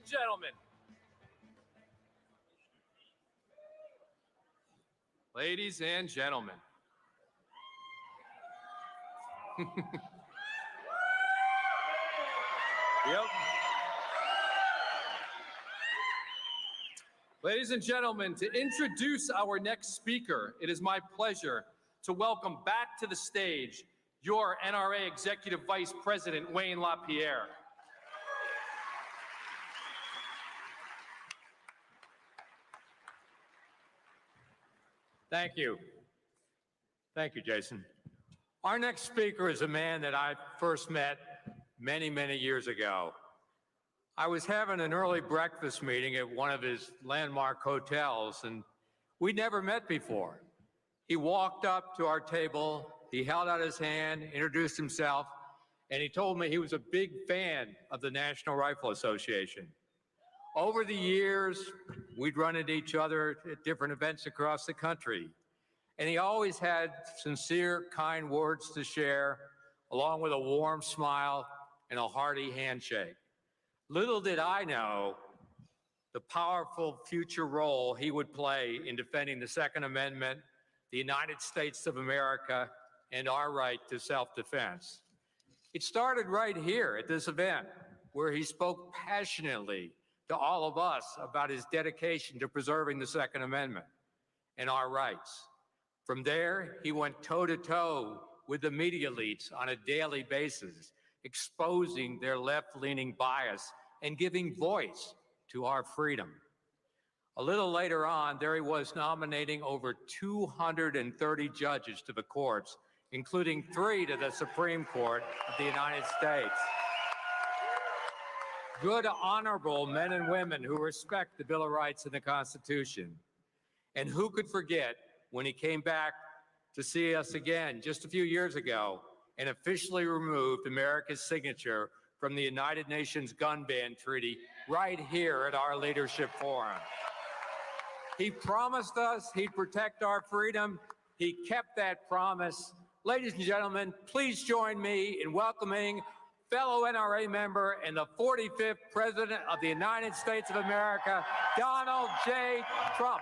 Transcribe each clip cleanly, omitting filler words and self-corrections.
gentlemen. Ladies and gentlemen. Yep. Ladies and gentlemen, to introduce our next speaker, it is my pleasure to welcome back to the stage your NRA Executive Vice President, Wayne LaPierre. Thank you. Thank you, Jason. Our next speaker is a man that I first met many, many years ago. I was having an early breakfast meeting at one of his landmark hotels, and we'd never met before. He walked up to our table, he held out his hand, introduced himself, and he told me he was a big fan of the National Rifle Association. Over the years, we'd run into each other at different events across the country, and he always had sincere, kind words to share, along with a warm smile and a hearty handshake. Little did I know the powerful future role he would play in defending the Second Amendment, the United States of America, and our right to self-defense. It started right here at this event, where he spoke passionately to all of us about his dedication to preserving the Second Amendment and our rights. From there, he went toe-to-toe with the media elites on a daily basis, exposing their left-leaning bias and giving voice to our freedom. A little later on, there he was nominating over 230 judges to the courts, including 3 to the Supreme Court of the United States. Good, honorable men and women who respect the Bill of Rights and the Constitution. And who could forget when he came back to see us again just a few years ago and officially removed America's signature from the United Nations Gun Ban Treaty right here at our Leadership Forum. He promised us he'd protect our freedom. He kept that promise. Ladies and gentlemen, please join me in welcoming fellow NRA member and the 45th President of the United States of America, Donald J. Trump.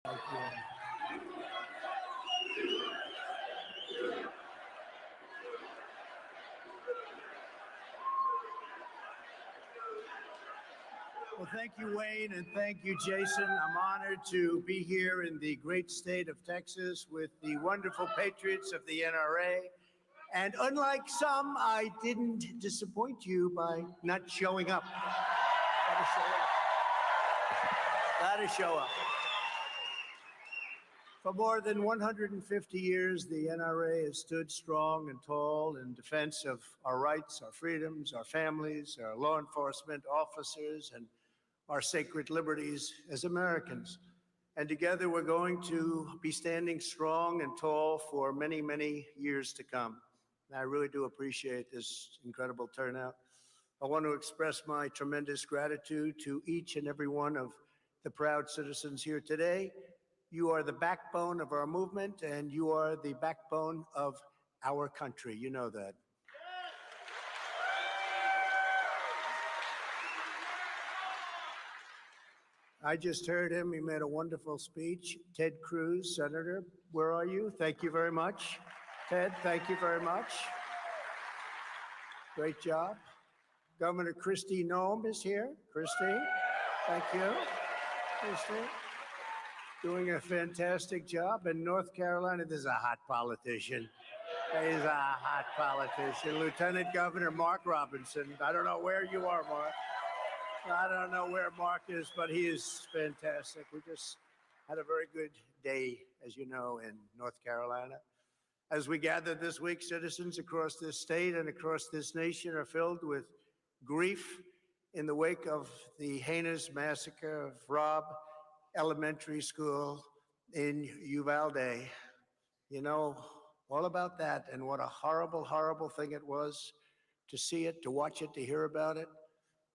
Thank you. Well, thank you, Wayne, and thank you, Jason. I'm honored to be here in the great state of Texas with the wonderful patriots of the NRA. And unlike some, I didn't disappoint you by not showing up. Gotta show up. Gotta show up. For more than 150 years, the NRA has stood strong and tall in defense of our rights, our freedoms, our families, our law enforcement officers, and our sacred liberties as Americans. And together we're going to be standing strong and tall for many, many years to come. And I really do appreciate this incredible turnout. I want to express my tremendous gratitude to each and every one of the proud citizens here today. You are the backbone of our movement, and you are the backbone of our country. You know that. I just heard him. He made a wonderful speech. Ted Cruz, Senator, where are you? Thank you very much. Ted, thank you very much. Great job. Governor Kristi Noem is here. Kristi, thank you. Kristi, doing a fantastic job. In North Carolina, there's a hot politician. He's a hot politician. Lieutenant Governor Mark Robinson. I don't know where you are, Mark. I don't know where Mark is, but he is fantastic. We just had a very good day, as you know, in North Carolina. As we gather this week, citizens across this state and across this nation are filled with grief in the wake of the heinous massacre of Robb Elementary School in Uvalde. You know all about that and what a horrible, horrible thing it was to see it, to watch it, to hear about it.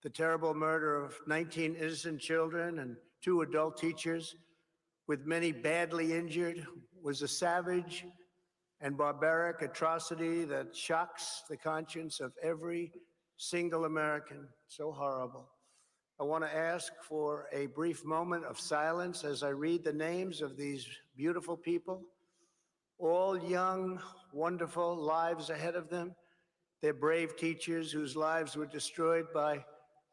The terrible murder of 19 innocent children and 2 adult teachers, with many badly injured, was a savage and barbaric atrocity that shocks the conscience of every single American. So horrible. I want to ask for a brief moment of silence as I read the names of these beautiful people, all young, wonderful lives ahead of them. They're brave teachers whose lives were destroyed by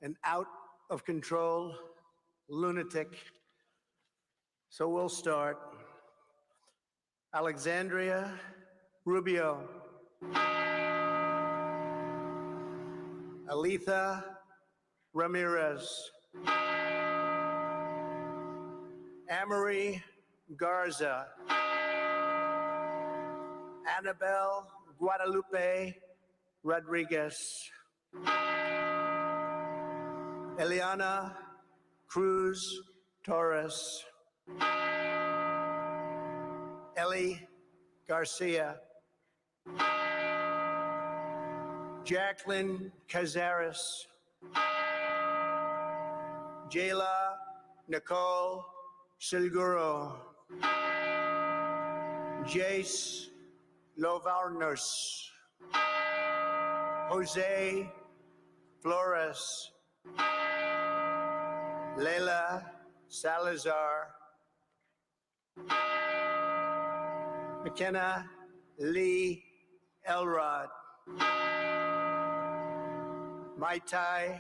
an out-of-control lunatic. So we'll start. Alexandria Rubio. Alitha Ramirez. Amory Garza. Annabelle Guadalupe Rodriguez. Eliana Cruz Torres. Ellie Garcia. Jacqueline Cazares. Jayla Nicole Silguro. Jace Lovarnos. Jose Flores. Leila Salazar. McKenna Lee Elrod. Maitai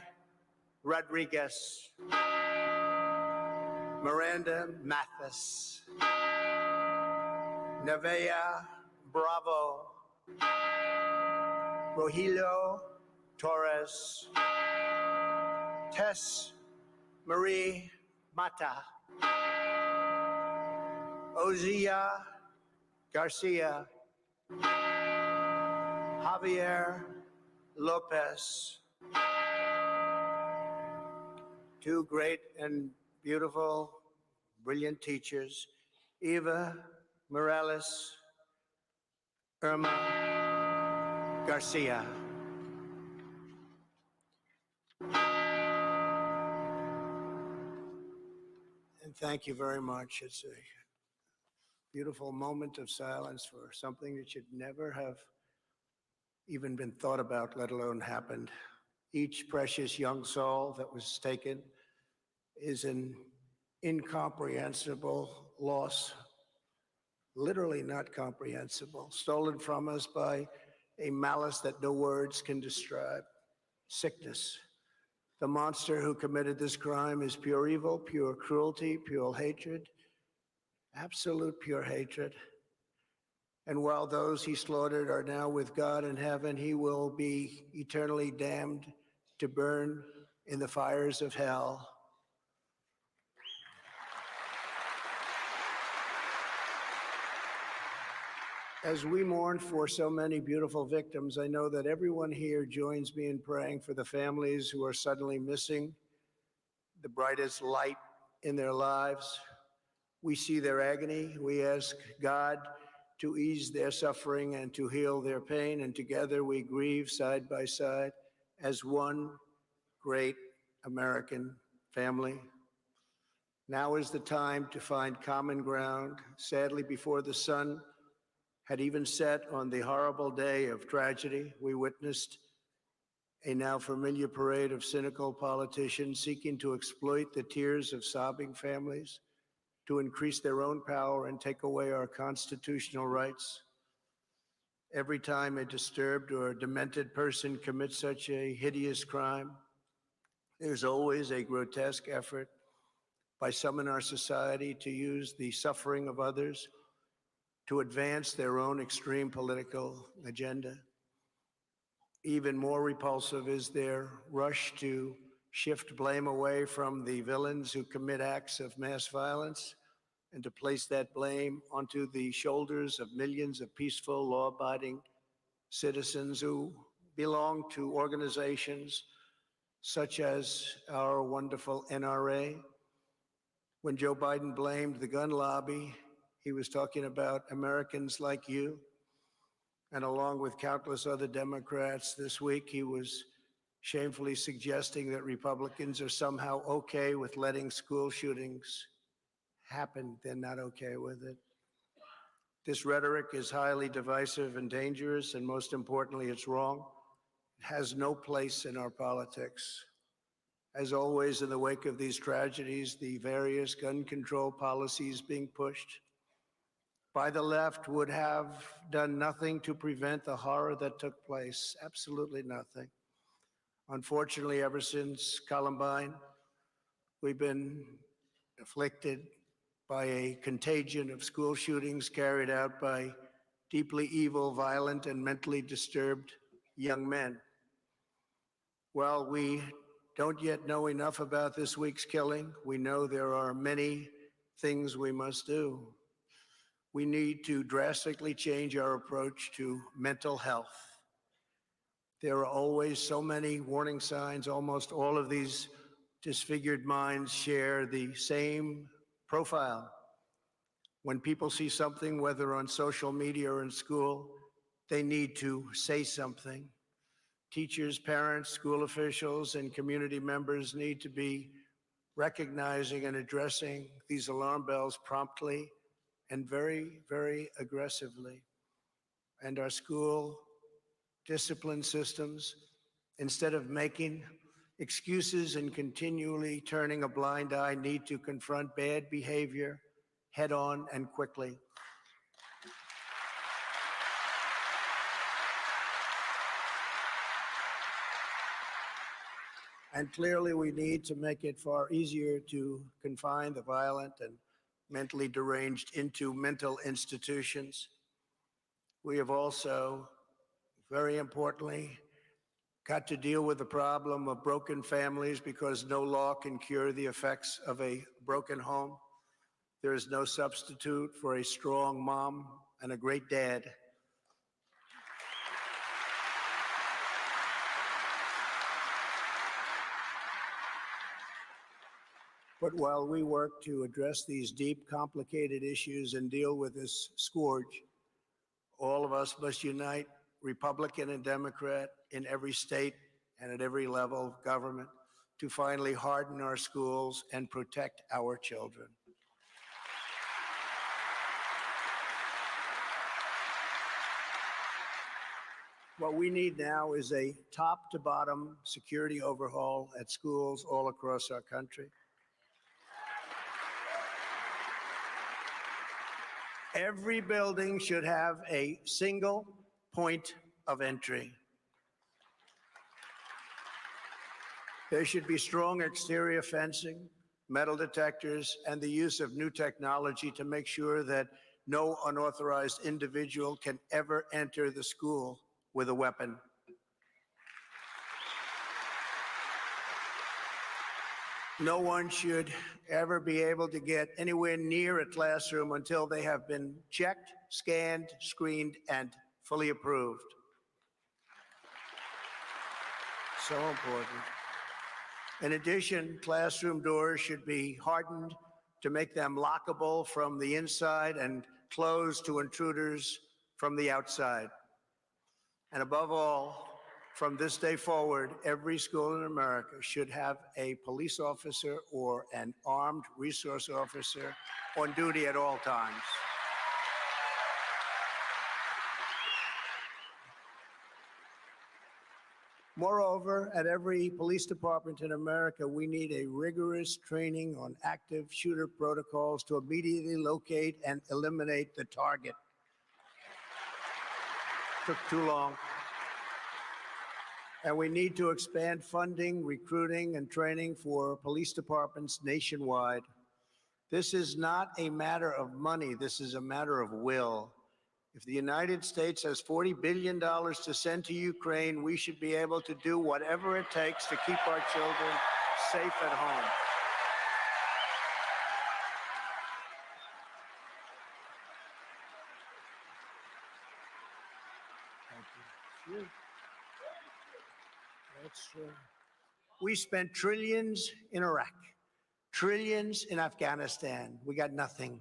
Rodriguez. Miranda Mathis. Nevaeh Bravo. Rogelio Torres. Tess Marie Mata. Ozia Garcia. Javier Lopez. 2 great and beautiful, brilliant teachers, Eva Morales, Irma Garcia. And thank you very much. It's a beautiful moment of silence for something that should never have even been thought about, let alone happened. Each precious young soul that was taken is an incomprehensible loss, literally not comprehensible, stolen from us by a malice that no words can describe. Sickness. The monster who committed this crime is pure evil, pure cruelty, pure hatred, absolute pure hatred. And while those he slaughtered are now with God in heaven, he will be eternally damned to burn in the fires of hell. As we mourn for so many beautiful victims, I know that everyone here joins me in praying for the families who are suddenly missing the brightest light in their lives. We see their agony. We ask God to ease their suffering and to heal their pain, and together we grieve side by side as one great American family. Now is the time to find common ground. Sadly, before the sun had even set on the horrible day of tragedy, we witnessed a now familiar parade of cynical politicians seeking to exploit the tears of sobbing families to increase their own power and take away our constitutional rights. Every time a disturbed or demented person commits such a hideous crime, there's always a grotesque effort by some in our society to use the suffering of others to advance their own extreme political agenda. Even more repulsive is their rush to shift blame away from the villains who commit acts of mass violence and to place that blame onto the shoulders of millions of peaceful, law-abiding citizens who belong to organizations such as our wonderful NRA. When Joe Biden blamed the gun lobby, he was talking about Americans like you. And along with countless other Democrats this week, he was shamefully suggesting that Republicans are somehow okay with letting school shootings happen. They're not okay with it. This rhetoric is highly divisive and dangerous, and most importantly, it's wrong. It has no place in our politics. As always, in the wake of these tragedies, the various gun control policies being pushed by the left would have done nothing to prevent the horror that took place, absolutely nothing. Unfortunately, ever since Columbine, we've been afflicted by a contagion of school shootings carried out by deeply evil, violent, and mentally disturbed young men. While we don't yet know enough about this week's killing, we know there are many things we must do. We need to drastically change our approach to mental health. There are always so many warning signs. Almost all of these disfigured minds share the same profile. When people see something, whether on social media or in school, they need to say something. Teachers, parents, school officials, and community members need to be recognizing and addressing these alarm bells promptly and very, very aggressively. And our school discipline systems, instead of making excuses and continually turning a blind eye, need to confront bad behavior head on and quickly. And clearly, we need to make it far easier to confine the violent and mentally deranged into mental institutions. We have also, very importantly, got to deal with the problem of broken families, because no law can cure the effects of a broken home. There is no substitute for a strong mom and a great dad. But while we work to address these deep, complicated issues and deal with this scourge, all of us must unite, Republican and Democrat, in every state and at every level of government, to finally harden our schools and protect our children. What we need now is a top-to-bottom security overhaul at schools all across our country. Every building should have a single point of entry. There should be strong exterior fencing, metal detectors, and the use of new technology to make sure that no unauthorized individual can ever enter the school with a weapon. No one should ever be able to get anywhere near a classroom until they have been checked, scanned, screened, and fully approved. So important. In addition, classroom doors should be hardened to make them lockable from the inside and closed to intruders from the outside. And above all, from this day forward, every school in America should have a police officer or an armed resource officer on duty at all times. Moreover, at every police department in America, we need a rigorous training on active shooter protocols to immediately locate and eliminate the target. Took too long. And we need to expand funding, recruiting, and training for police departments nationwide. This is not a matter of money. This is a matter of will. If the United States has $40 billion to send to Ukraine, we should be able to do whatever it takes to keep our children safe at home. Thank you. That's true. We spent trillions in Iraq, trillions in Afghanistan. We got nothing.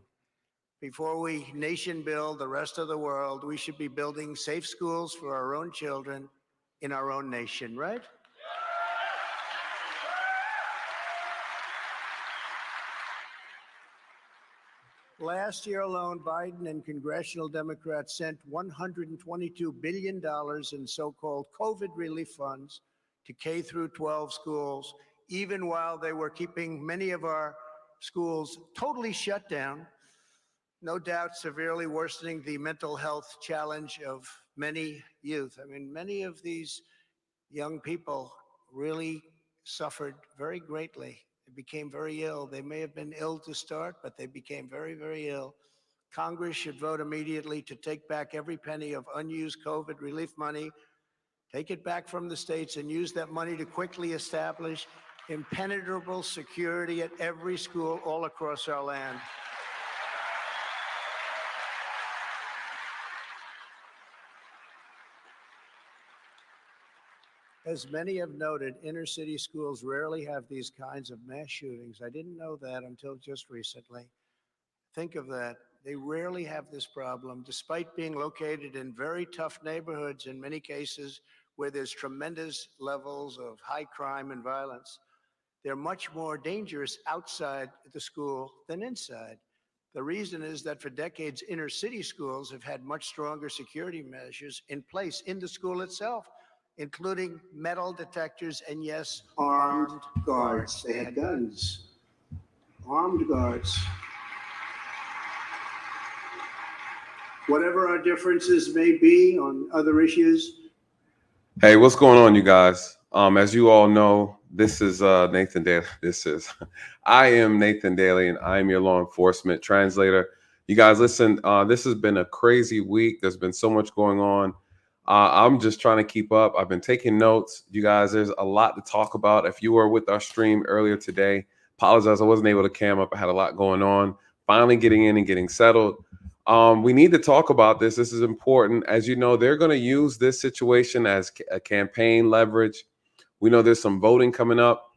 Before we nation build the rest of the world, we should be building safe schools for our own children in our own nation, right? Last year alone, Biden and congressional Democrats sent $122 billion in so-called COVID relief funds to K through 12 schools, even while they were keeping many of our schools totally shut down, no doubt severely worsening the mental health challenge of many youth. I mean, many of these young people really suffered very greatly. They became very ill. They may have been ill to start, but they became very, very ill. Congress should vote immediately to take back every penny of unused COVID relief money, take it back from the states, and use that money to quickly establish impenetrable security at every school all across our land. As many have noted, inner city schools rarely have these kinds of mass shootings. I didn't know that until just recently. Think of that. They rarely have this problem, despite being located in very tough neighborhoods, in many cases where there's tremendous levels of high crime and violence. They're much more dangerous outside the school than inside. The reason is that for decades, inner city schools have had much stronger security measures in place in the school itself, including metal detectors and, yes, armed guards. They had guns. Armed guards. Whatever our differences may be on other issues. Hey, what's going on, you guys? As you all know, this is Nathan Daly. I am Nathan Daly, and I am your law enforcement translator. You guys, listen, this has been a crazy week. There's been so much going on. I'm just trying to keep up. I've been taking notes. You guys, there's a lot to talk about. If you were with our stream earlier today, apologize, I wasn't able to cam up. I had a lot going on. Finally getting in and getting settled. We need to talk about this. This is important. As you know, they're going to use this situation as a campaign leverage. We know there's some voting coming up.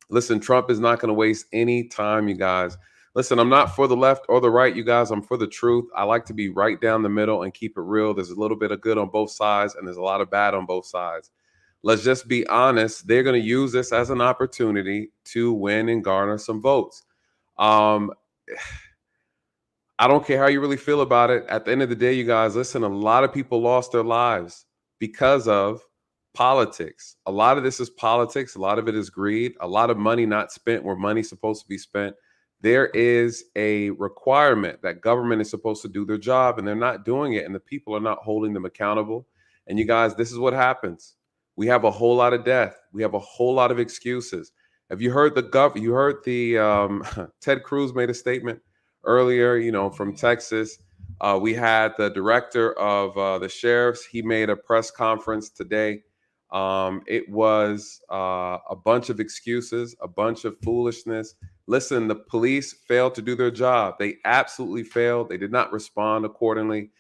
Listen, Trump is not going to waste any time, you guys. Listen, I'm not for the left or the right, you guys. I'm for the truth. I like to be right down the middle and keep it real. There's a little bit of good on both sides, and there's a lot of bad on both sides. Let's just be honest. They're going to use this as an opportunity to win and garner some votes. I don't care how you really feel about it. At the end of the day, you guys, listen, a lot of people lost their lives because of politics. A lot of this is politics. A lot of it is greed. A lot of money not spent where money's supposed to be spent. There is a requirement that government is supposed to do their job, and they're not doing it, and the people are not holding them accountable. And you guys, this is what happens. We have a whole lot of death. We have a whole lot of excuses. Have you heard you heard the Ted Cruz made a statement earlier, from Texas. We had the director of the sheriffs. He made a press conference today. It was a bunch of excuses, a bunch of foolishness. Listen, the police failed to do their job. They absolutely failed. They did not respond accordingly.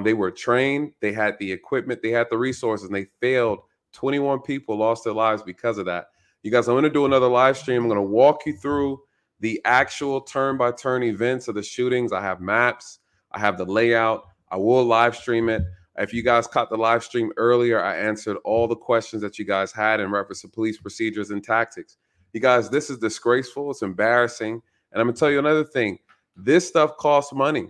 They were trained. They had the equipment. They had the resources, and they failed. 21 people lost their lives because of that. You guys, I'm going to do another live stream. I'm going to walk you through the actual turn-by-turn events of the shootings. I have maps. I have the layout. I will live stream it. If you guys caught the live stream earlier, I answered all the questions that you guys had in reference to police procedures and tactics. You guys, this is disgraceful. It's embarrassing. And I'm going to tell you another thing. This stuff costs money.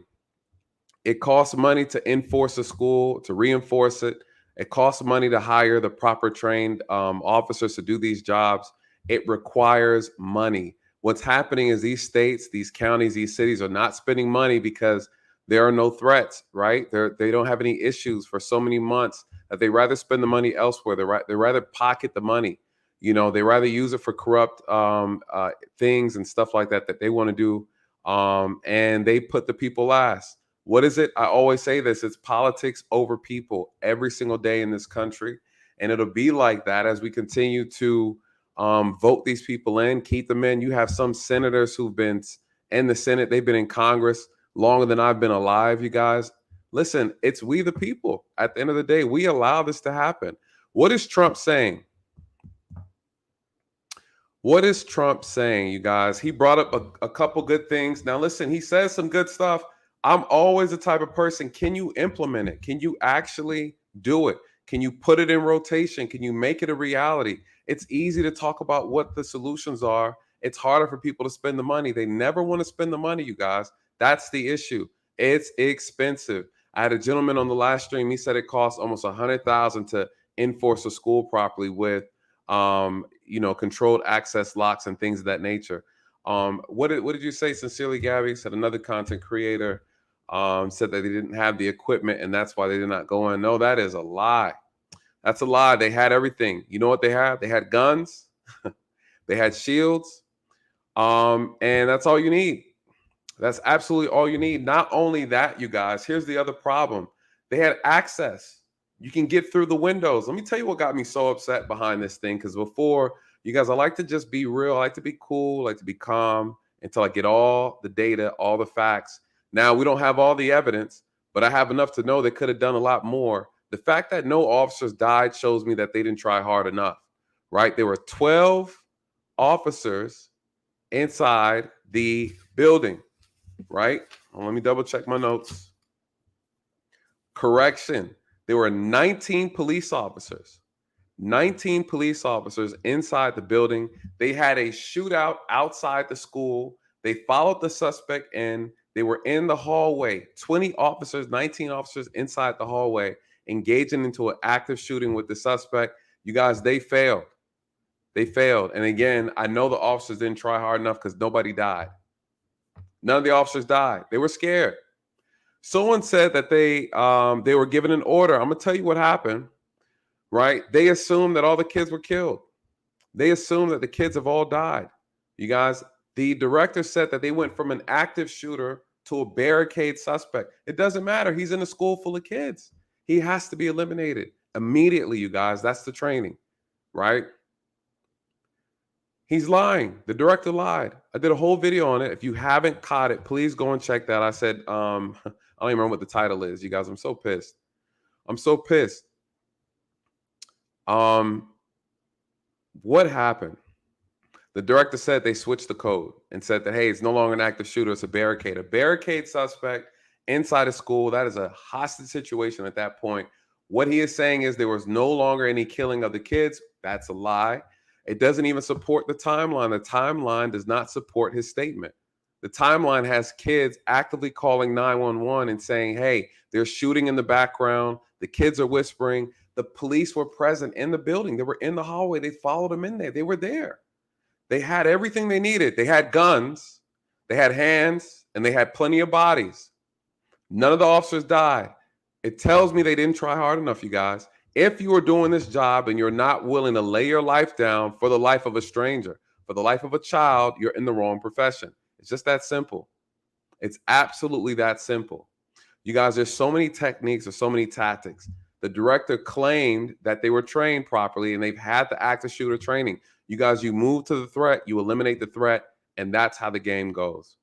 It costs money to enforce a school, to reinforce it. It costs money to hire the proper trained officers to do these jobs. It requires money. What's happening is these states, these counties, these cities are not spending money because there are no threats, right? They don't have any issues for so many months that they rather spend the money elsewhere. They rather pocket the money. They rather use it for corrupt things and stuff like that they want to do. And they put the people last. What is it? I always say this. It's politics over people every single day in this country. And it'll be like that as we continue to vote these people in, keep them in. You have some senators who've been in the Senate. They've been in Congress longer than I've been alive, you guys. Listen, it's we the people. At the end of the day, we allow this to happen. What is Trump saying? What is Trump saying, you guys? He brought up a couple good things. Now, listen, he says some good stuff. I'm always the type of person, can you implement it? Can you actually do it? Can you put it in rotation? Can you make it a reality? It's easy to talk about what the solutions are. It's harder for people to spend the money. They never want to spend the money, you guys. That's the issue. It's expensive. I had a gentleman on the last stream. He said it costs almost $100,000 to enforce a school properly with, controlled access locks and things of that nature. What did you say? Sincerely, Gabby said another content creator said that they didn't have the equipment and that's why they did not go in. No, that is a lie. That's a lie. They had everything. You know what they had? They had guns. They had shields. And that's all you need. That's absolutely all you need. Not only that, you guys, here's the other problem. They had access. You can get through the windows. Let me tell you what got me so upset behind this thing. Because before, you guys, I like to just be real. I like to be cool. I like to be calm until I get all the data, all the facts. Now, we don't have all the evidence, but I have enough to know they could have done a lot more. The fact that no officers died shows me that they didn't try hard enough, right? There were 12 officers inside the building, right? Let me double check my notes. Correction. There were 19 police officers. 19 police officers inside the building. They had a shootout outside the school. They followed the suspect in. They were in the hallway. 20 officers, 19 officers inside the hallway, engaging into an active shooting with the suspect. You guys, they failed. They failed. And again, I know the officers didn't try hard enough because nobody died. None of the officers died. They were scared. Someone said that they were given an order. I'm going to tell you what happened, right? They assumed that all the kids were killed. They assumed that the kids have all died. You guys, the director said that they went from an active shooter to a barricade suspect. It doesn't matter. He's in a school full of kids. He has to be eliminated immediately, you guys. That's the training, right? He's lying. The director lied. I did a whole video on it. If you haven't caught it, please go and check that. I said, I don't even remember what the title is, you guys. I'm so pissed. I'm so pissed. What happened? The director said they switched the code and said that, hey, it's no longer an active shooter. It's a barricade. A barricade suspect inside a school. That is a hostage situation at that point. What he is saying is there was no longer any killing of the kids. That's a lie. It doesn't even support the timeline. The timeline does not support his statement. The timeline has kids actively calling 911 and saying, hey, they're shooting in the background. The kids are whispering. The police were present in the building. They were in the hallway. They followed them in there. They were there. They had everything they needed. They had guns. They had hands and they had plenty of bodies. None of the officers died. It tells me they didn't try hard enough, you guys. If you are doing this job and you're not willing to lay your life down for the life of a stranger, for the life of a child, you're in the wrong profession. It's just that simple. It's absolutely that simple. You guys, there's so many techniques, there's so many tactics. The director claimed that they were trained properly and they've had the active shooter training. You guys, you move to the threat, you eliminate the threat, and that's how the game goes.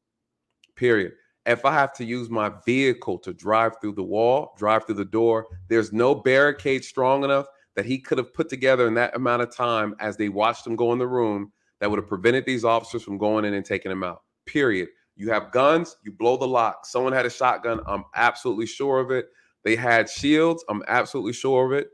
Period. If I have to use my vehicle to drive through the wall, drive through the door, there's no barricade strong enough that he could have put together in that amount of time as they watched him go in the room that would have prevented these officers from going in and taking him out. Period. You have guns, you blow the lock. Someone had a shotgun. I'm absolutely sure of it. They had shields. I'm absolutely sure of it.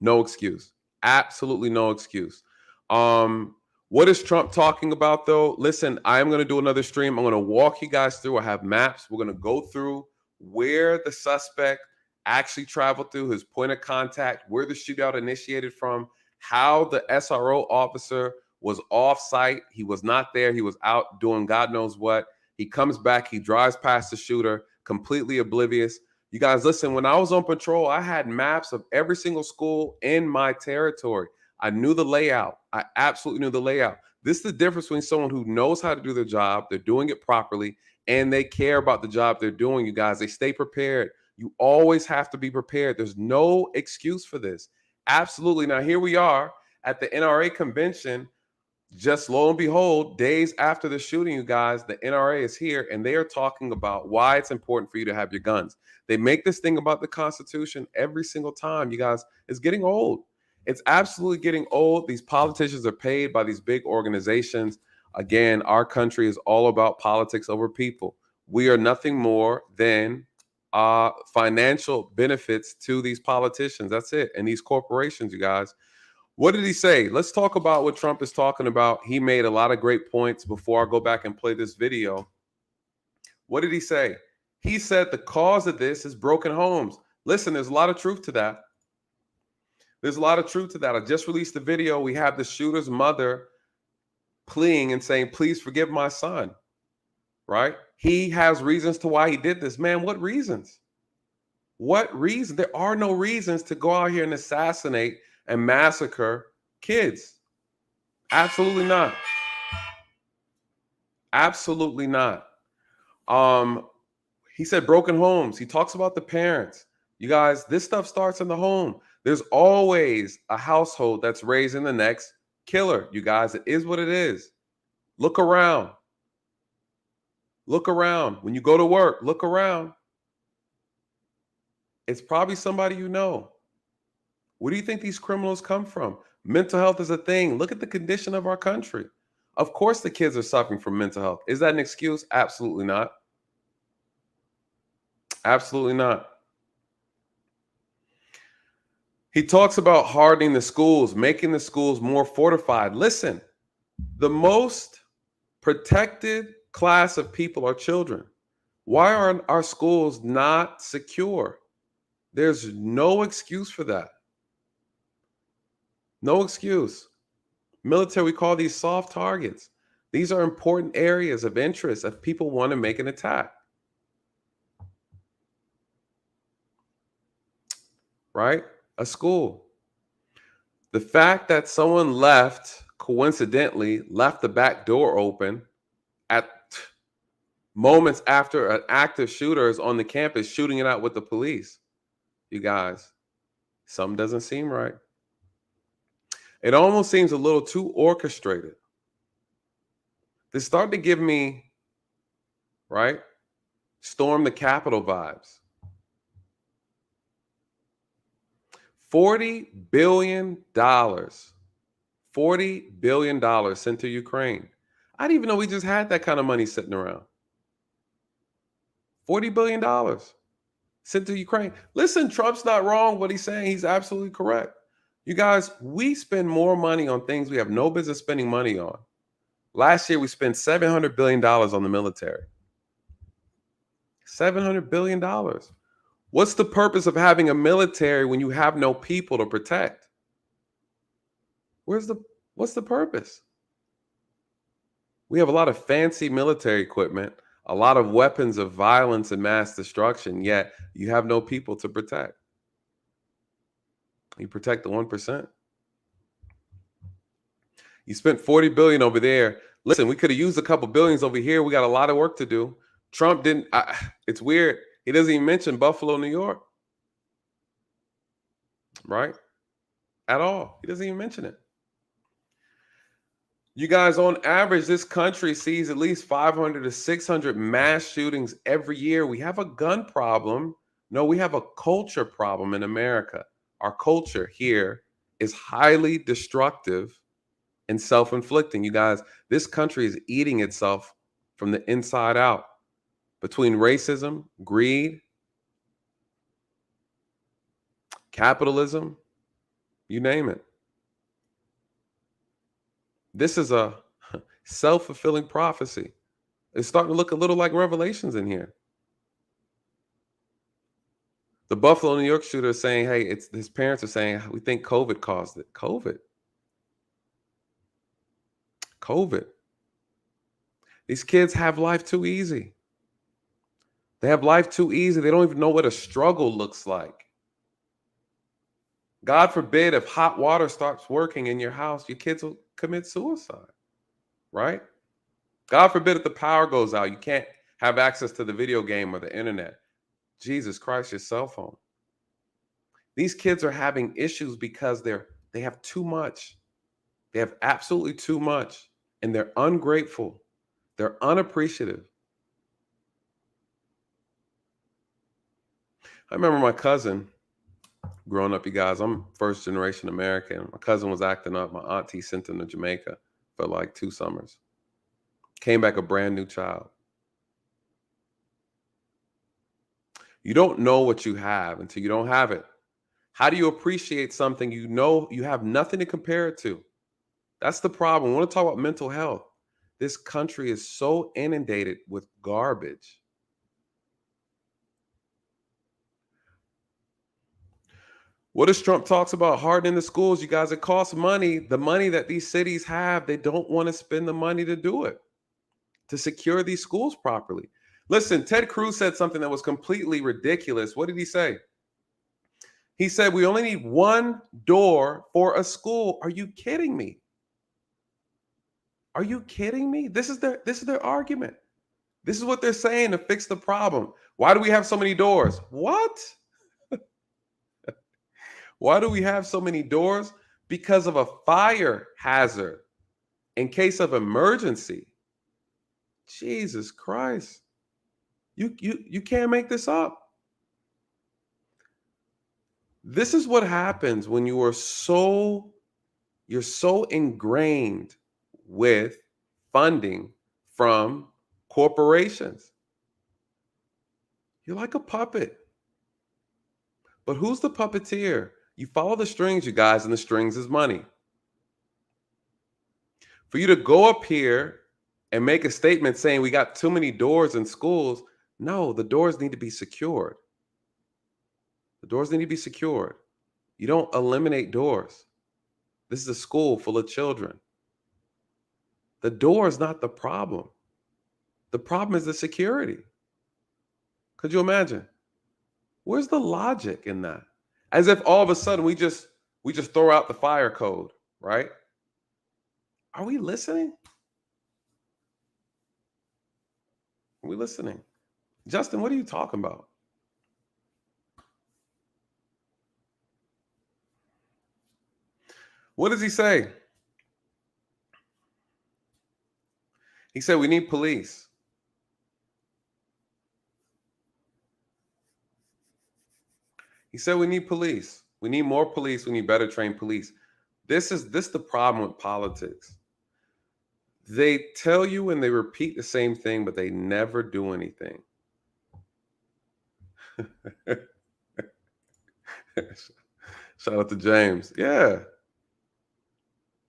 No excuse. Absolutely no excuse. What is Trump talking about, though? Listen, I am going to do another stream. I'm going to walk you guys through. I have maps. We're going to go through where the suspect actually traveled through, his point of contact, where the shootout initiated from, how the SRO officer was off site. He was not there. He was out doing God knows what. He comes back. He drives past the shooter, completely oblivious. You guys, listen, when I was on patrol, I had maps of every single school in my territory. I knew the layout. I absolutely knew the layout. This is the difference between someone who knows how to do their job, they're doing it properly, and they care about the job they're doing, you guys. They stay prepared. You always have to be prepared. There's no excuse for this. Absolutely. Now, here we are at the NRA convention. Just lo and behold, days after the shooting, you guys, the NRA is here, and they are talking about why it's important for you to have your guns. They make this thing about the Constitution every single time, you guys. It's getting old. It's absolutely getting old. These politicians are paid by these big organizations. Again, our country is all about politics over people. We are nothing more than financial benefits to these politicians. That's it. And these corporations, you guys. What did he say? Let's talk about what Trump is talking about. He made a lot of great points before I go back and play this video. What did he say? He said the cause of this is broken homes. Listen, there's a lot of truth to that. There's a lot of truth to that. I just released the video. We have the shooter's mother pleading and saying, please forgive my son, right? He has reasons to why he did this. Man, what reasons? What reason? There are no reasons to go out here and assassinate and massacre kids. Absolutely not. Absolutely not. He said broken homes. He talks about the parents. You guys, this stuff starts in the home. There's always a household that's raising the next killer. You guys, it is what it is. Look around. Look around. When you go to work, look around. It's probably somebody you know. Where do you think these criminals come from? Mental health is a thing. Look at the condition of our country. Of course, the kids are suffering from mental health. Is that an excuse? Absolutely not. Absolutely not. He talks about hardening the schools, making the schools more fortified. Listen, the most protected class of people are children. Why are our schools not secure? There's no excuse for that. No excuse. Military, we call these soft targets. These are important areas of interest if people want to make an attack. Right? A school. The fact that someone coincidentally left the back door open at moments after an active shooter is on the campus shooting it out with the police. You guys, something doesn't seem right. It almost seems a little too orchestrated. This started to give me, right, storm the Capitol vibes. $40 billion. $40 billion sent to Ukraine. I didn't even know we just had that kind of money sitting around. $40 billion sent to Ukraine. Listen, Trump's not wrong what he's saying. He's absolutely correct. You guys, we spend more money on things we have no business spending money on. Last year, we spent $700 billion on the military. $700 billion. What's the purpose of having a military when you have no people to protect? What's the purpose? We have a lot of fancy military equipment, a lot of weapons of violence and mass destruction, yet you have no people to protect. You protect the 1%. You spent $40 billion over there. Listen, we could have used a couple billions over here. We got a lot of work to do. Trump didn't. It's weird. He doesn't even mention Buffalo, New York. Right? At all. He doesn't even mention it. You guys, on average, this country sees at least 500 to 600 mass shootings every year. We have a gun problem. No, we have a culture problem in America. Our culture here is highly destructive and self-inflicting. You guys, this country is eating itself from the inside out between racism, greed, capitalism, you name it. This is a self-fulfilling prophecy. It's starting to look a little like Revelations in here. The Buffalo, New York shooter is saying, hey, his parents are saying, we think COVID caused it. COVID. These kids have life too easy. They have life too easy. They don't even know what a struggle looks like. God forbid if hot water starts working in your house, your kids will commit suicide, right? God forbid if the power goes out, you can't have access to the video game or the internet. Jesus Christ, your cell phone. These kids are having issues because they have too much. They have absolutely too much, and they're ungrateful. They're unappreciative. I remember my cousin growing up, you guys. I'm first generation American. My cousin was acting up. My auntie sent him to Jamaica for like 2 summers. Came back a brand new child. You don't know what you have until you don't have it. How do you appreciate something you know you have nothing to compare it to? That's the problem. I want to talk about mental health. This country is so inundated with garbage. What does Trump talks about hardening the schools? You guys, it costs money. The money that these cities have, they don't want to spend the money to do it, to secure these schools properly. Listen, Ted Cruz said something that was completely ridiculous. What did he say? He said, we only need 1 door for a school. Are you kidding me? Are you kidding me? This is their argument. This is what they're saying to fix the problem. Why do we have so many doors? What? Why do we have so many doors? Because of a fire hazard in case of emergency. Jesus Christ. You can't make this up. This is what happens when you're so ingrained with funding from corporations. You're like a puppet. But who's the puppeteer? You follow the strings, you guys, and the strings is money. For you to go up here and make a statement saying we got too many doors in schools, no, the doors need to be secured. The doors need to be secured. You don't eliminate doors. This is a school full of children. The door is not the problem. The problem is the security. Could you imagine? Where's the logic in that? As if all of a sudden we just throw out the fire code, right? Are we listening? Are we listening? Justin, what are you talking about? What does he say? He said we need police. He said we need police. We need more police. We need better trained police. This is the problem with politics. They tell you and they repeat the same thing, but they never do anything. Shout out to James. Yeah.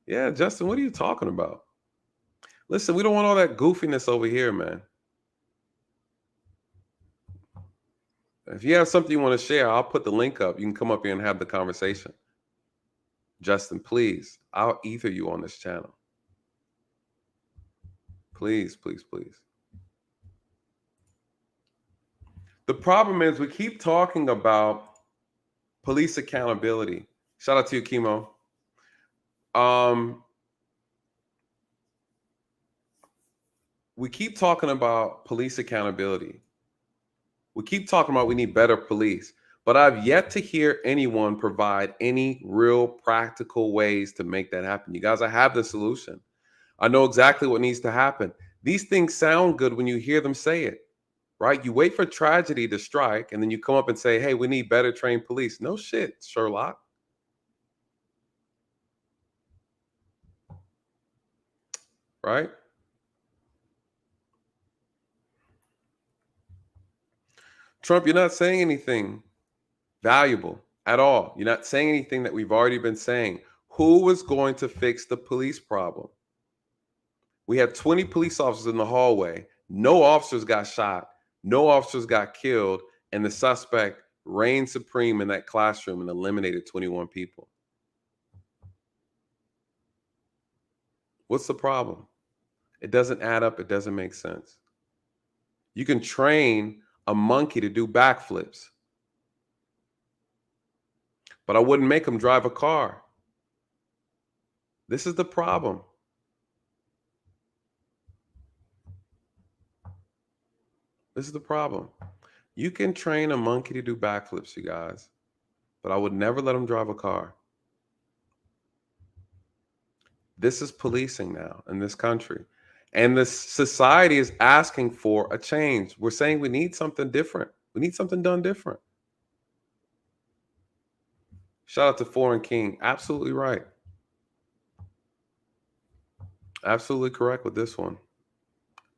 Yeah, Justin, what are you talking about? Listen, we don't want all that goofiness over here, man. If you have something you want to share, I'll put the link up. You can come up here and have the conversation. Justin, please, I'll ether you on this channel. Please, please, please. The problem is we keep talking about police accountability. Shout out to you, Chemo. We keep talking about police accountability. We keep talking about we need better police, but I've yet to hear anyone provide any real practical ways to make that happen. You guys, I have the solution. I know exactly what needs to happen. These things sound good when you hear them say it, right? You wait for tragedy to strike, and then you come up and say, hey, we need better trained police. No shit, Sherlock. Right? Trump, you're not saying anything valuable at all. You're not saying anything that we've already been saying. Who was going to fix the police problem? We had 20 police officers in the hallway. No officers got shot. No officers got killed. And the suspect reigned supreme in that classroom and eliminated 21 people. What's the problem? It doesn't add up. It doesn't make sense. You can train a monkey to do backflips, but I wouldn't make him drive a car. This is the problem. This is the problem. You can train a monkey to do backflips, you guys, but I would never let him drive a car. This is policing now in this country. And the society is asking for a change. We're saying we need something different. We need something done different. Shout out to Foreign King. Absolutely right. Absolutely correct with this one.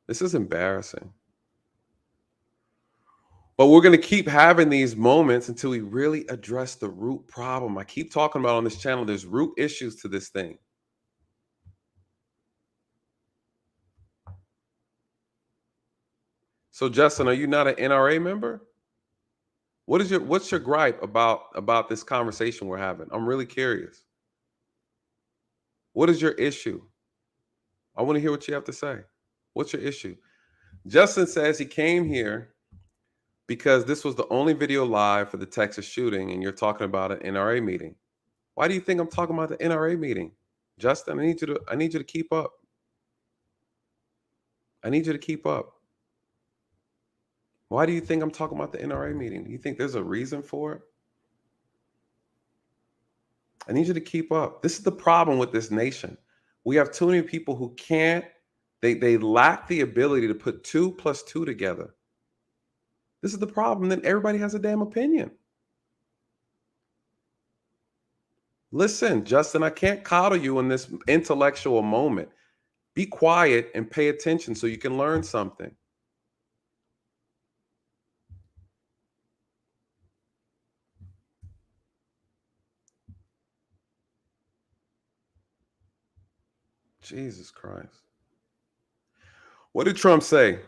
This is embarrassing. But we're going to keep having these moments until we really address the root problem. I keep talking about on this channel, there's root issues to this thing. So Justin, are you not an NRA member? What's your gripe about this conversation we're having? I'm really curious. What is your issue? I want to hear what you have to say. What's your issue? Justin says he came here because this was the only video live for the Texas shooting, and you're talking about an NRA meeting. Why do you think I'm talking about the NRA meeting? Justin, I need you to keep up. I need you to keep up. Why do you think I'm talking about the NRA meeting? Do you think there's a reason for it? I need you to keep up. This is the problem with this nation. We have too many people who can't, they lack the ability to put 2 + 2 together. This is the problem. Then everybody has a damn opinion. Listen, Justin, I can't coddle you in this intellectual moment. Be quiet and pay attention so you can learn something. Jesus Christ. What did Trump say?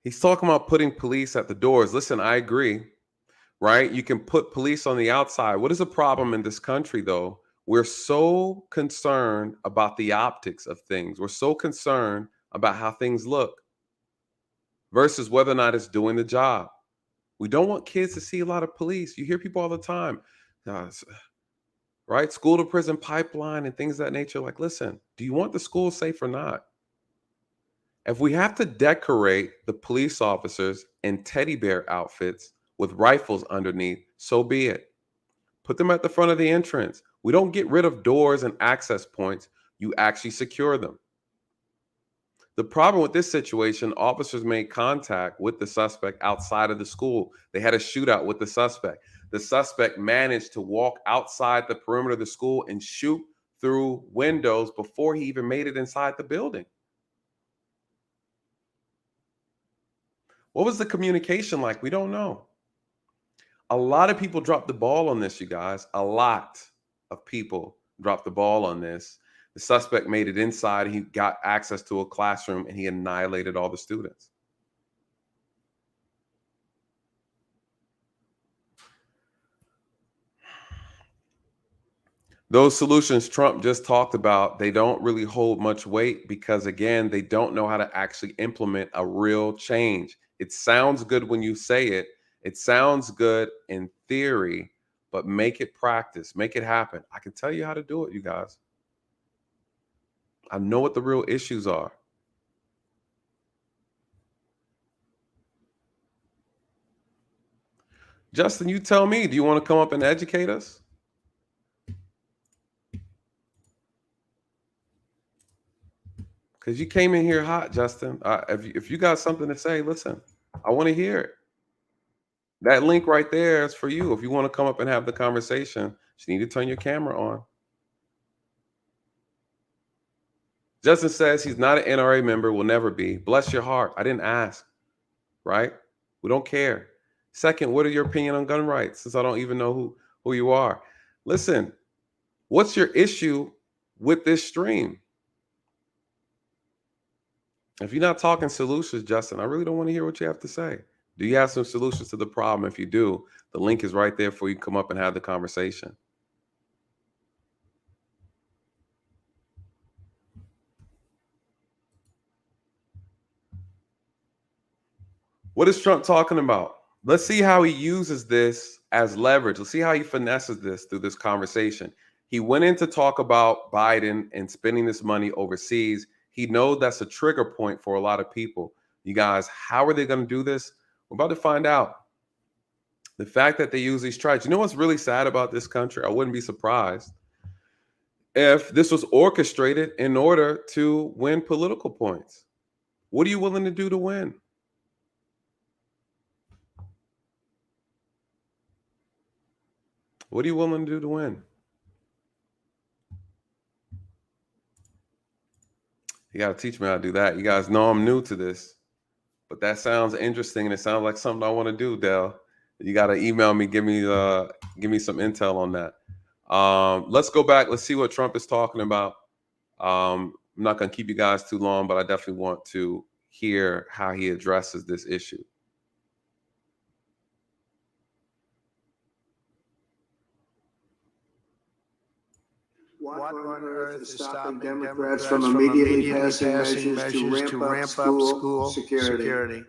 He's talking about putting police at the doors. Listen, I agree, right? You can put police on the outside. What is the problem in this country, though? We're so concerned about the optics of things. We're so concerned about how things look versus whether or not it's doing the job. We don't want kids to see a lot of police. You hear people all the time, right? School to prison pipeline and things of that nature. Like, listen, do you want the school safe or not? If we have to decorate the police officers in teddy bear outfits with rifles underneath, so be it. Put them at the front of the entrance. We don't get rid of doors and access points. You actually secure them. The problem with this situation, officers made contact with the suspect outside of the school. They had a shootout with the suspect. The suspect managed to walk outside the perimeter of the school and shoot through windows before he even made it inside the building. What was the communication like? We don't know. A lot of people dropped the ball on this, you guys. A lot of people dropped the ball on this. The suspect made it inside. He got access to a classroom and he annihilated all the students. Those solutions Trump just talked about, they don't really hold much weight because, again, they don't know how to actually implement a real change. It sounds good when you say it. It sounds good in theory, but make it practice, make it happen. I can tell you how to do it, you guys. I know what the real issues are. Justin, you tell me, do you want to come up and educate us? Because you came in here hot, Justin. If you got something to say, listen, I want to hear it. That link right there is for you. If you want to come up and have the conversation, you need to turn your camera on. Justin says he's not an NRA member, will never be. Bless your heart. I didn't ask, right? We don't care. Second, what are your opinion on gun rights? Since I don't even know who you are. Listen, what's your issue with this stream? If you're not talking solutions, Justin, I really don't want to hear what you have to say. Do you have some solutions to the problem? If you do, the link is right there for you to come up and have the conversation. What is Trump talking about? Let's see how he uses this as leverage. Let's see how he finesses this through this conversation. He went in to talk about Biden and spending this money overseas. He knows that's a trigger point for a lot of people. You guys, how are they going to do this? We're about to find out. The fact that they use these tribes. You know what's really sad about this country? I wouldn't be surprised if this was orchestrated in order to win political points. What are you willing to do to win? What are you willing to do to win? You got to teach me how to do that. You guys know I'm new to this, but that sounds interesting and it sounds like something I want to do, Dale. You got to email me, give me some intel on that. Let's go back. Let's see what Trump is talking about. I'm not going to keep you guys too long, but I definitely want to hear how he addresses this issue. What on earth is stopping Democrats from immediately passing measures to ramp up school security?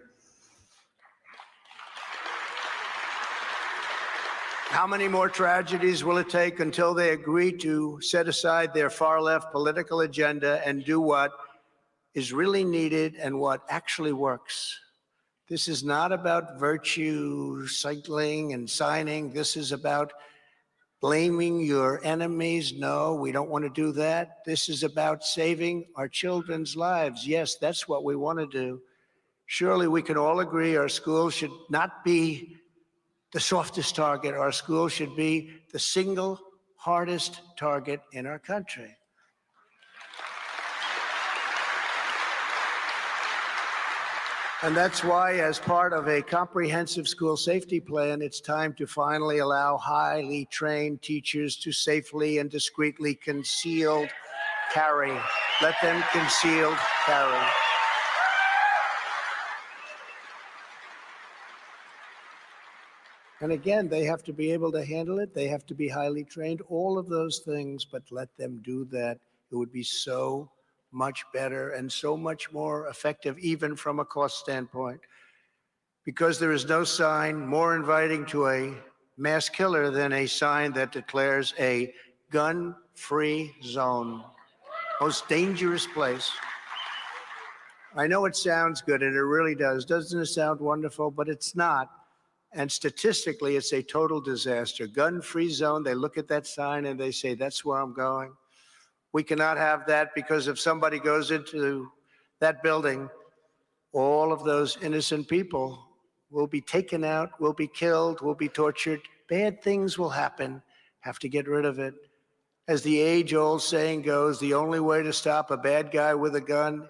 How many more tragedies will it take until they agree to set aside their far-left political agenda and do what is really needed and what actually works? This is not about virtue signaling and signing. This is about blaming your enemies. No, we don't want to do that. This is about saving our children's lives. Yes, that's what we want to do. Surely we can all agree our schools should not be the softest target. Our schools should be the single hardest target in our country. And that's why, as part of a comprehensive school safety plan, it's time to finally allow highly trained teachers to safely and discreetly concealed carry. Let them concealed carry. And again, they have to be able to handle it. They have to be highly trained, all of those things, but let them do that. It would be so much better and so much more effective, even from a cost standpoint, because there is no sign more inviting to a mass killer than a sign that declares a gun-free zone. Most dangerous place. I know it sounds good, and it really does. Doesn't it sound wonderful? But it's not. And statistically, it's a total disaster. Gun-free zone, they look at that sign and they say, that's where I'm going. We cannot have that, because if somebody goes into that building, all of those innocent people will be taken out, will be killed, will be tortured. Bad things will happen. Have to get rid of it. As the age-old saying goes, the only way to stop a bad guy with a gun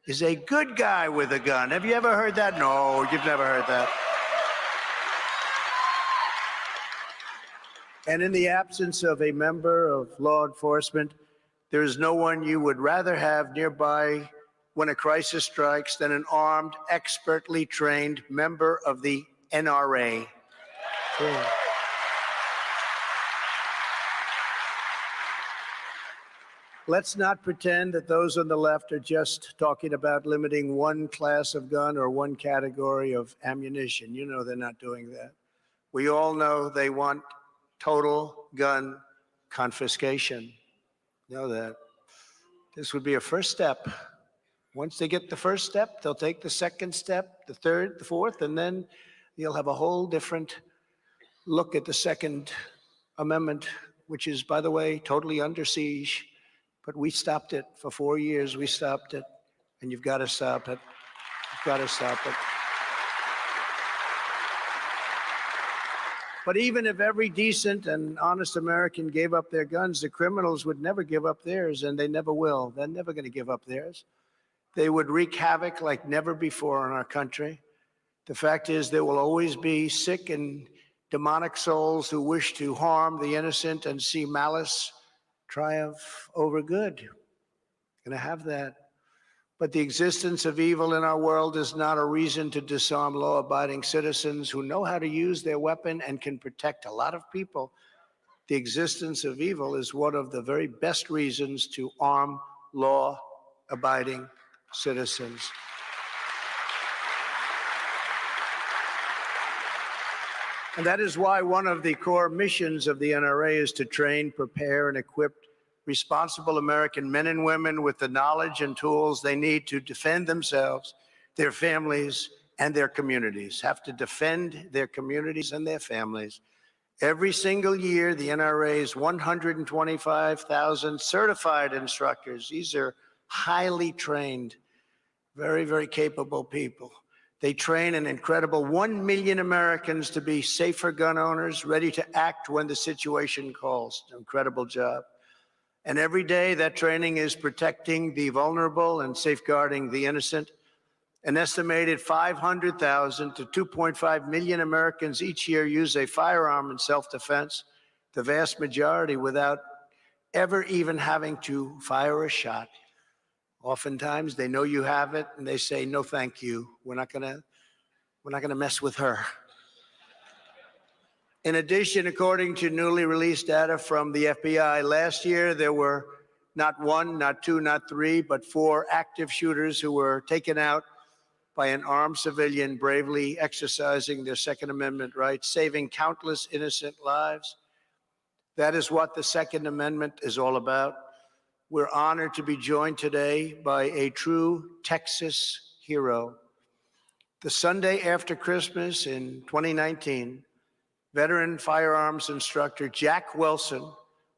is a good guy with a gun. Have you ever heard that? No, you've never heard that. And in the absence of a member of law enforcement, there is no one you would rather have nearby when a crisis strikes than an armed, expertly trained member of the NRA. Let's not pretend that those on the left are just talking about limiting one class of gun or one category of ammunition. You know they're not doing that. We all know they want total gun confiscation. You know that. This would be a first step. Once they get the first step, they'll take the second step, the third, the fourth, and then you'll have a whole different look at the Second Amendment, which is, by the way, totally under siege. But we stopped it for 4 years. We stopped it, and you've got to stop it. You've got to stop it. But even if every decent and honest American gave up their guns, the criminals would never give up theirs, and they never will. They're never going to give up theirs. They would wreak havoc like never before in our country. The fact is, there will always be sick and demonic souls who wish to harm the innocent and see malice triumph over good. Going to have that. But the existence of evil in our world is not a reason to disarm law-abiding citizens who know how to use their weapon and can protect a lot of people. The existence of evil is one of the very best reasons to arm law-abiding citizens. And that is why one of the core missions of the NRA is to train, prepare, and equip responsible American men and women with the knowledge and tools they need to defend themselves, their families, and their communities. Have to defend their communities and their families. Every single year, the NRA's 125,000 certified instructors, these are highly trained, very, very capable people. They train an incredible 1 million Americans to be safer gun owners, ready to act when the situation calls. Incredible job. And every day that training is protecting the vulnerable and safeguarding the innocent. An estimated 500,000 to 2.5 million Americans each year use a firearm in self-defense, the vast majority without ever even having to fire a shot. Oftentimes they know you have it and they say, no, thank you. We're not gonna mess with her. In addition, according to newly released data from the FBI, last year there were not one, not two, not three, but 4 active shooters who were taken out by an armed civilian bravely exercising their Second Amendment rights, saving countless innocent lives. That is what the Second Amendment is all about. We're honored to be joined today by a true Texas hero. The Sunday after Christmas in 2019, veteran firearms instructor Jack Wilson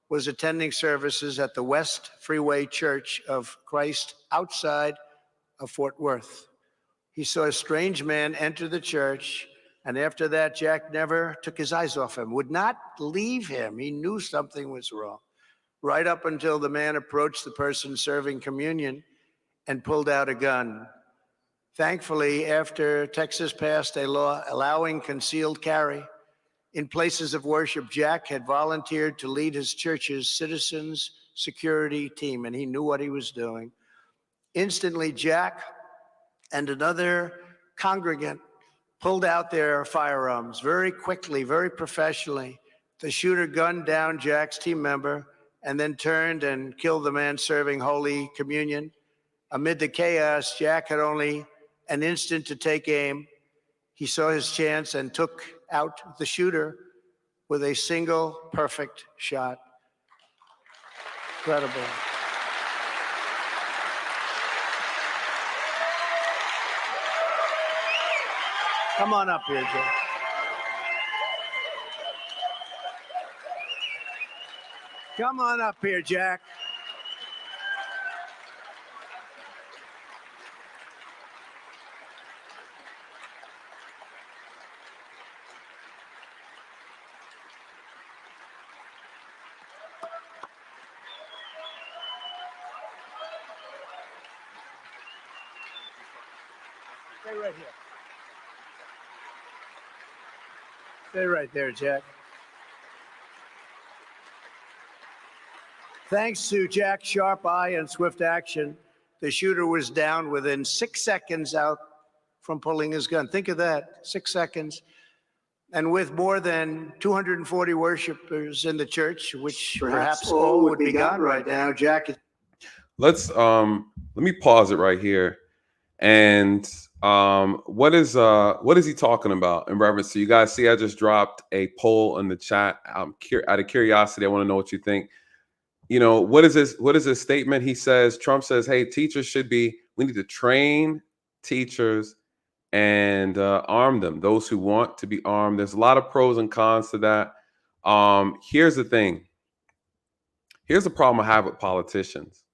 was attending services at the West Freeway Church of Christ outside of Fort Worth. He saw a strange man enter the church, and after that, Jack never took his eyes off him, would not leave him. He knew something was wrong, right up until the man approached the person serving communion and pulled out a gun. Thankfully, after Texas passed a law allowing concealed carry in places of worship, Jack had volunteered to lead his church's citizens security team, and he knew what he was doing. Instantly, Jack and another congregant pulled out their firearms very quickly, very professionally. The shooter gunned down Jack's team member and then turned and killed the man serving Holy Communion. Amid the chaos, Jack had only an instant to take aim. He saw his chance and took out the shooter with a single perfect shot. Incredible. Come on up here, Jack. Come on up here, Jack. Stay right here. Stay right there, Jack. Thanks to Jack's sharp eye and swift action, the shooter was down within 6 seconds out from pulling his gun. Think of that, 6 seconds. And with more than 240 worshipers in the church, which perhaps all would be gone right now, Jack let me pause it right here. And what is he talking about in reference to? You guys see, I just dropped a poll in the chat. Out of curiosity, I want to know what you think. You know, what is this? What is this statement? He says, Trump says, hey, we need to train teachers and arm them, those who want to be armed. There's a lot of pros and cons to that. Here's the thing. Here's the problem I have with politicians.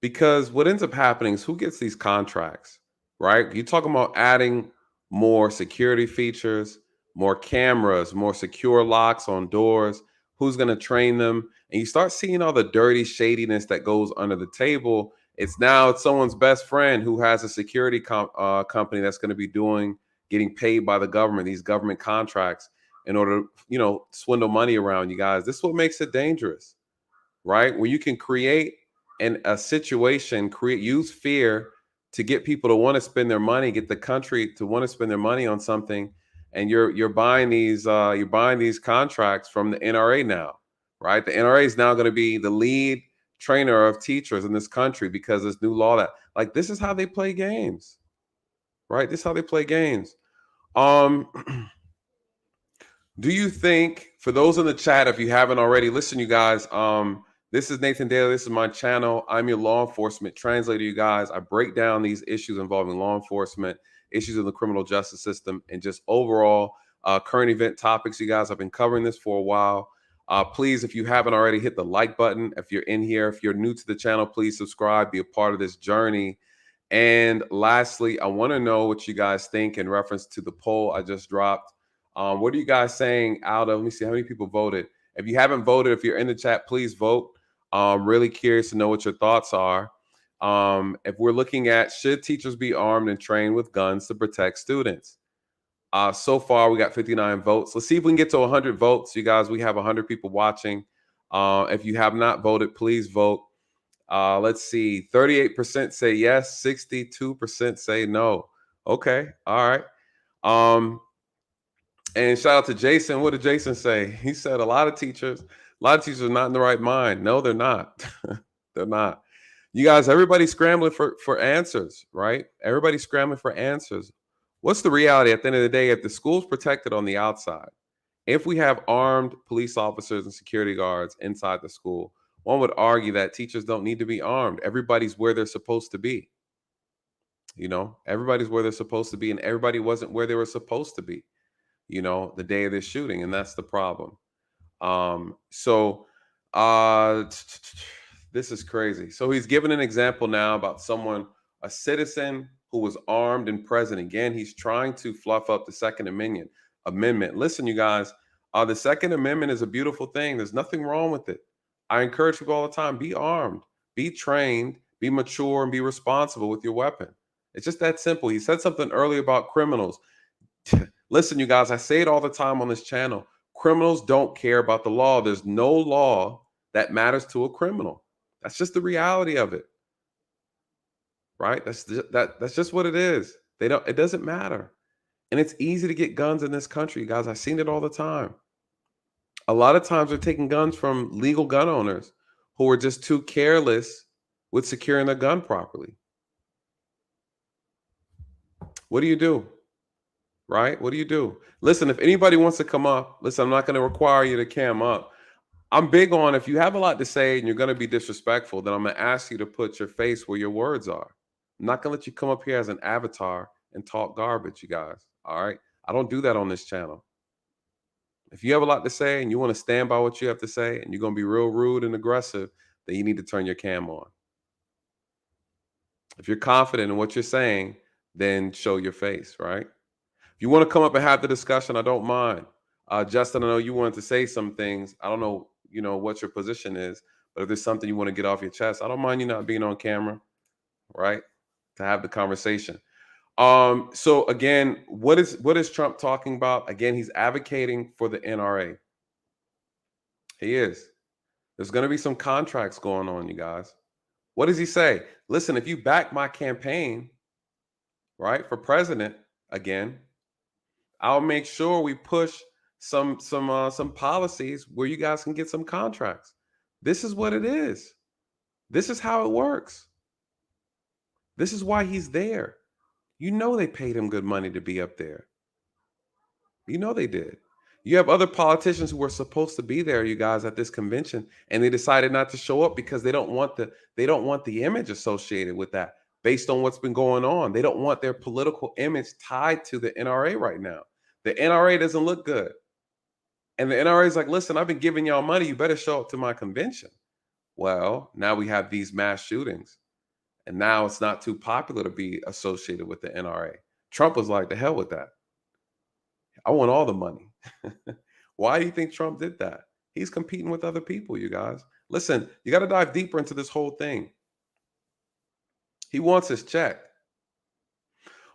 Because what ends up happening is, who gets these contracts, right? You're talking about adding more security features, more cameras, more secure locks on doors. Who's going to train them? And you start seeing all the dirty shadiness that goes under the table. It's someone's best friend who has a security company that's going to be getting paid by the government, these government contracts, in order to, swindle money around you guys. This is what makes it dangerous, right? When you can create a situation, use fear to get people to want to spend their money, get the country to want to spend their money on something, and you're buying these contracts from the NRA now, right? The NRA is now going to be the lead trainer of teachers in this country because this new law this is how they play games, right? This is how they play games. Do you think, for those in the chat, if you haven't already, listen, you guys, this is Nathan Daly. This is my channel. I'm your law enforcement translator, you guys. I break down these issues involving law enforcement, issues in the criminal justice system, and just overall current event topics, you guys. I've been covering this for a while. Please, if you haven't already, hit the like button. If you're in here, if you're new to the channel, please subscribe, be a part of this journey. And lastly, I want to know what you guys think in reference to the poll I just dropped. What are you guys saying out of, let me see how many people voted. If you haven't voted, if you're in the chat, please vote. Really curious to know what your thoughts are. If we're looking at, should teachers be armed and trained with guns to protect students? So far, we got 59 votes. Let's see if we can get to 100 votes. You guys, we have 100 people watching. If you have not voted, please vote. Let's see, 38% say yes, 62% say no. Okay, all right. And shout out to Jason. What did Jason say? He said a lot of teachers are not in the right mind. No, they're not. They're not. You guys, everybody's scrambling for answers, right? Everybody's scrambling for answers. What's the reality at the end of the day? If the school's protected on the outside, if we have armed police officers and security guards inside the school, one would argue that teachers don't need to be armed. Everybody's where they're supposed to be. Everybody's where they're supposed to be, and everybody wasn't where they were supposed to be, the day of this shooting. And that's the problem. This is crazy. So he's given an example now about a citizen who was armed and present. Again, he's trying to fluff up the Second Amendment. Listen, you guys, the Second Amendment is a beautiful thing. There's nothing wrong with it. I encourage people all the time, be armed, be trained, be mature, and be responsible with your weapon. It's just that simple. He said something earlier about criminals. Listen, you guys, I say it all the time on this channel. Criminals don't care about the law. There's no law that matters to a criminal. That's just the reality of it. Right? That's just what it is. It doesn't matter. And it's easy to get guns in this country, guys. I've seen it all the time. A lot of times they're taking guns from legal gun owners who are just too careless with securing their gun properly. What do you do? Right? What do you do? Listen, if anybody wants to come up, listen, I'm not going to require you to cam up. I'm big on, if you have a lot to say and you're going to be disrespectful, then I'm going to ask you to put your face where your words are. I'm not going to let you come up here as an avatar and talk garbage, you guys. All right? I don't do that on this channel. If you have a lot to say and you want to stand by what you have to say and you're going to be real rude and aggressive, then you need to turn your cam on. If you're confident in what you're saying, then show your face, right? If you want to come up and have the discussion, I don't mind. Justin, I know you wanted to say some things. I don't know, what your position is, but if there's something you want to get off your chest, I don't mind you not being on camera, right? To have the conversation. So again, what is Trump talking about? Again, he's advocating for the NRA. He is. There's going to be some contracts going on, you guys. What does he say? Listen, if you back my campaign, right, for president again, I'll make sure we push some policies where you guys can get some contracts. This is what it is. This is how it works. This is why he's there. You know they paid him good money to be up there. You know they did. You have other politicians who were supposed to be there, you guys, at this convention, and they decided not to show up because they don't want the image associated with that based on what's been going on. They don't want their political image tied to the NRA right now. The NRA doesn't look good. And the NRA is like, listen, I've been giving y'all money. You better show up to my convention. Well, now we have these mass shootings. And now it's not too popular to be associated with the NRA. Trump was like, the hell with that. I want all the money. Why do you think Trump did that? He's competing with other people, you guys. Listen, you got to dive deeper into this whole thing. He wants his check.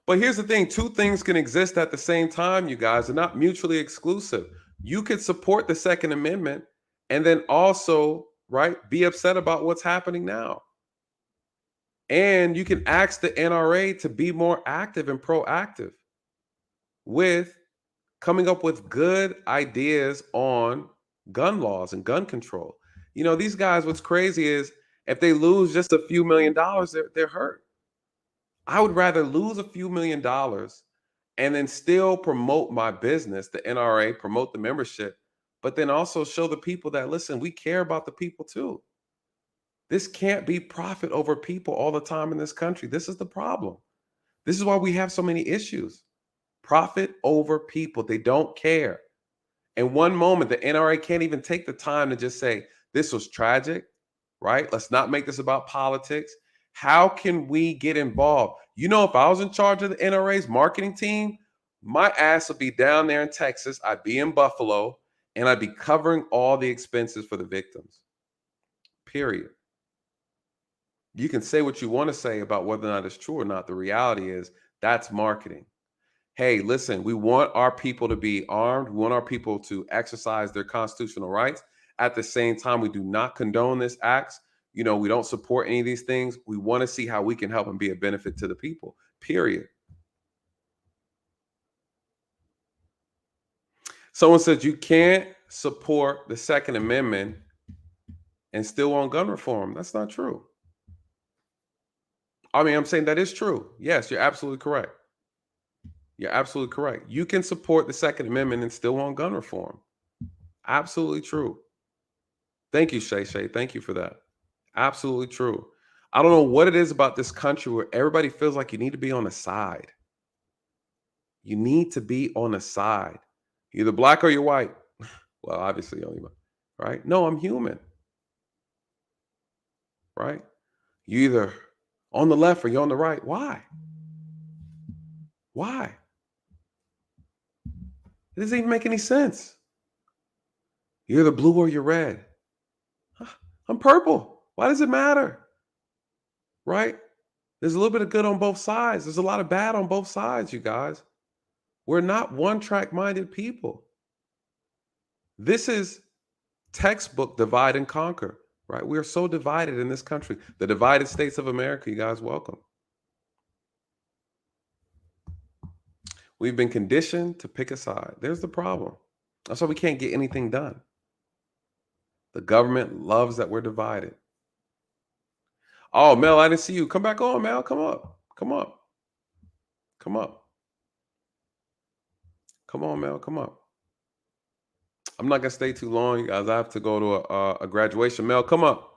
But here's the thing. Two things can exist at the same time, you guys. They're not mutually exclusive. You could support the Second Amendment and then also, right, be upset about what's happening now. And you can ask the NRA to be more active and proactive with coming up with good ideas on gun laws and gun control. You know, these guys, what's crazy is if they lose just a few $1 million, they're hurt. I would rather lose a few $1 million and then still promote my business, the NRA, promote the membership, but then also show the people that, listen, we care about the people too. This can't be profit over people all the time in this country. This is the problem. This is why we have so many issues. Profit over people. They don't care. In one moment, the NRA can't even take the time to just say, this was tragic, right? Let's not make this about politics. How can we get involved? You know, if I was in charge of the NRA's marketing team, my ass would be down there in Texas. I'd be in Buffalo, and I'd be covering all the expenses for the victims. Period. You can say what you want to say about whether or not it's true or not. The reality is that's marketing. Hey, listen, we want our people to be armed. We want our people to exercise their constitutional rights. At the same time, we do not condone this acts. You know, we don't support any of these things. We want to see how we can help and be a benefit to the people, period. Someone said you can't support the Second Amendment and still want gun reform. That's not true. I mean, I'm saying that is true. Yes, you're absolutely correct. You're absolutely correct. You can support the Second Amendment and still want gun reform. Absolutely true. Thank you, Shay Shay. Thank you for that. Absolutely true. I don't know what it is about this country where everybody feels like you need to be on the side. You need to be on the side. You're either black or you're white. Well, obviously, only right? No, I'm human. Right? You either on the left or you're on the right. Why? Why? It doesn't even make any sense. You're either blue or you're red. I'm purple. Why does it matter? Right? There's a little bit of good on both sides. There's a lot of bad on both sides, you guys. We're not one-track-minded people. This is textbook divide and conquer, right? We are so divided in this country. The divided states of America, you guys, welcome. We've been conditioned to pick a side. There's the problem. That's why we can't get anything done. The government loves that we're divided. Oh, Mel, I didn't see you. Come back on, Mel. Come up. Come up. Come up. Come on, Mel. Come up. I'm not going to stay too long, you guys. I have to go to a graduation. Mel, come up.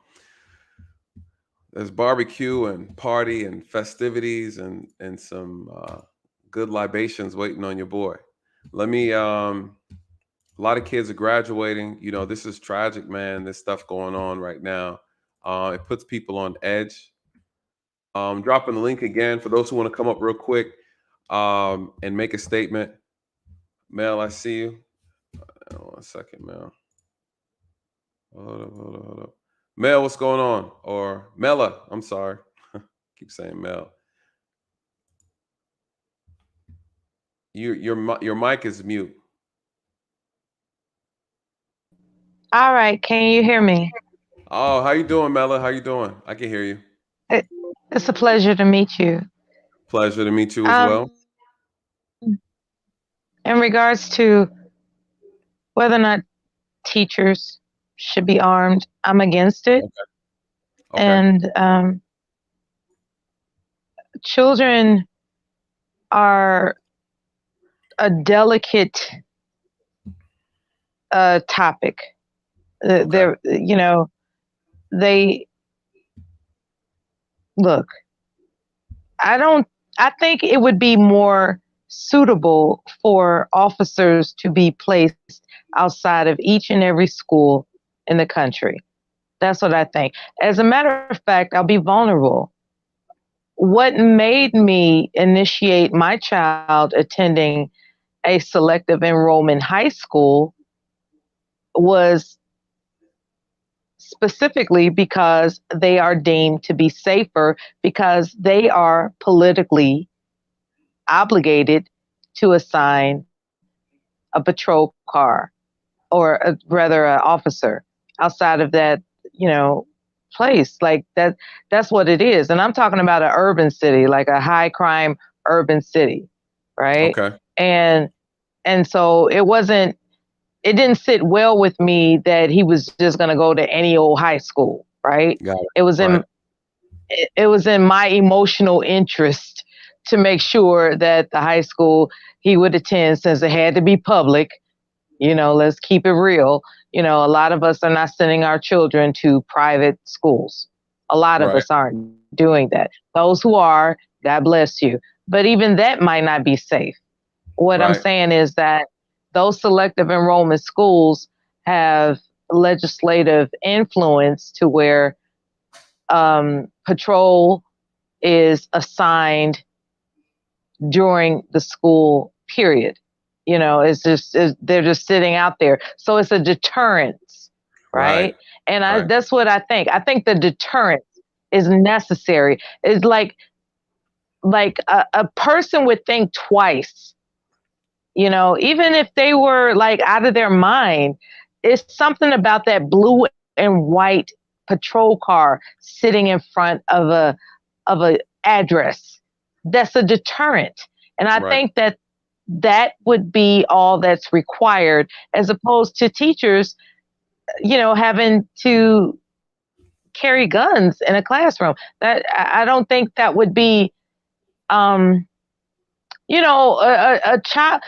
There's barbecue and party and festivities and some good libations waiting on your boy. Let me, a lot of kids are graduating. You know, this is tragic, man. This stuff going on right now. It puts people on edge. Dropping the link again for those who want to come up real quick and make a statement. Mel, I see you. One second, Mel. Hold up. Mel, what's going on? Or Mela, I'm sorry. Keep saying Mel. Your mic is mute. All right, can you hear me? Oh, how you doing, Mela? How you doing? I can hear you. It's a pleasure to meet you. Pleasure to meet you as well. In regards to whether or not teachers should be armed, I'm against it. Okay. And children are a delicate topic. They're, they look. I think it would be more suitable for officers to be placed outside of each and every school in the country. That's what I think. As a matter of fact, I'll be vulnerable. What made me initiate my child attending a selective enrollment high school was specifically because they are deemed to be safer, because they are politically obligated to assign a patrol car, or rather an officer outside of that, place. Like that's what it is. And I'm talking about an urban city, like a high crime urban city, right? Okay. And so it didn't sit well with me that he was just going to go to any old high school, right? Got it. It was in Right. it was in my emotional interest to make sure that the high school he would attend, since it had to be public, let's keep it real. A lot of us are not sending our children to private schools. A lot of Right. us aren't doing that. Those who are, God bless you. But even that might not be safe. What I'm Right. saying is that those selective enrollment schools have legislative influence to where patrol is assigned during the school period. They're just sitting out there. So it's a deterrence, right? And Right. that's what I think. I think the deterrence is necessary. It's like a person would think twice, even if they were like out of their mind. It's something about that blue and white patrol car sitting in front of a address that's a deterrent. And I Right. think that would be all that's required, as opposed to teachers, having to carry guns in a classroom. That I don't think that would be, a child.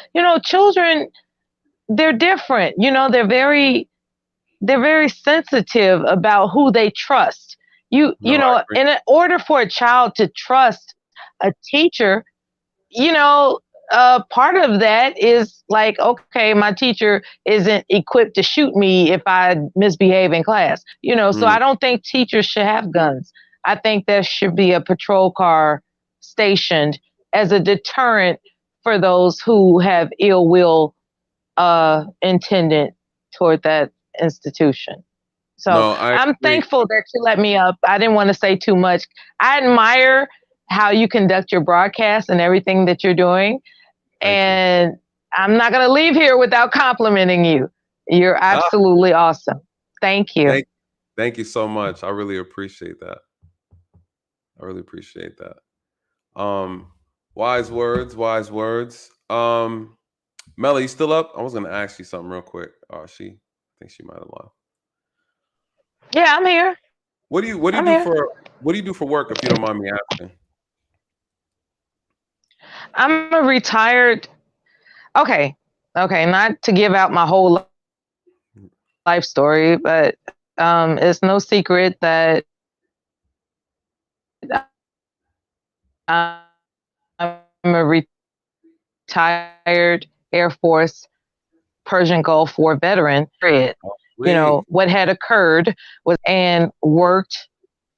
Children, they're different. They're very sensitive about who they trust. No, I agree. In order for a child to trust a teacher, part of that is like, okay, my teacher isn't equipped to shoot me if I misbehave in class. So I don't think teachers should have guns. I think there should be a patrol car stationed as a deterrent for those who have ill will intended toward that institution. So No, I I'm agree. thankful that you let me up. I didn't want to say too much. I admire how you conduct your broadcast and everything that you're doing. Thank you. And I'm not going to leave here without complimenting you. You're absolutely awesome. Thank you. Thank you so much. I really appreciate that. I really appreciate that. Wise words, wise words. Melly, you still up? I was gonna ask you something real quick. I think she might have left. Yeah, I'm here. What do you I'm do here. for work, if you don't mind me asking? I'm a retired. Okay, not to give out my whole life story, but it's no secret that I'm a retired Air Force Persian Gulf War veteran. Period. What had occurred was, and worked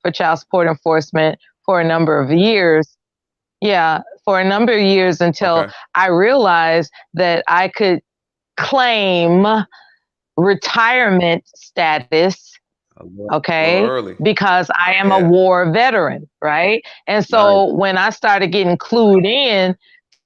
for child support enforcement for a number of years. Yeah, for a number of years, until Okay. I realized that I could claim retirement status, A little okay, early. because I am a Yeah. war veteran, right? And so when I started getting clued in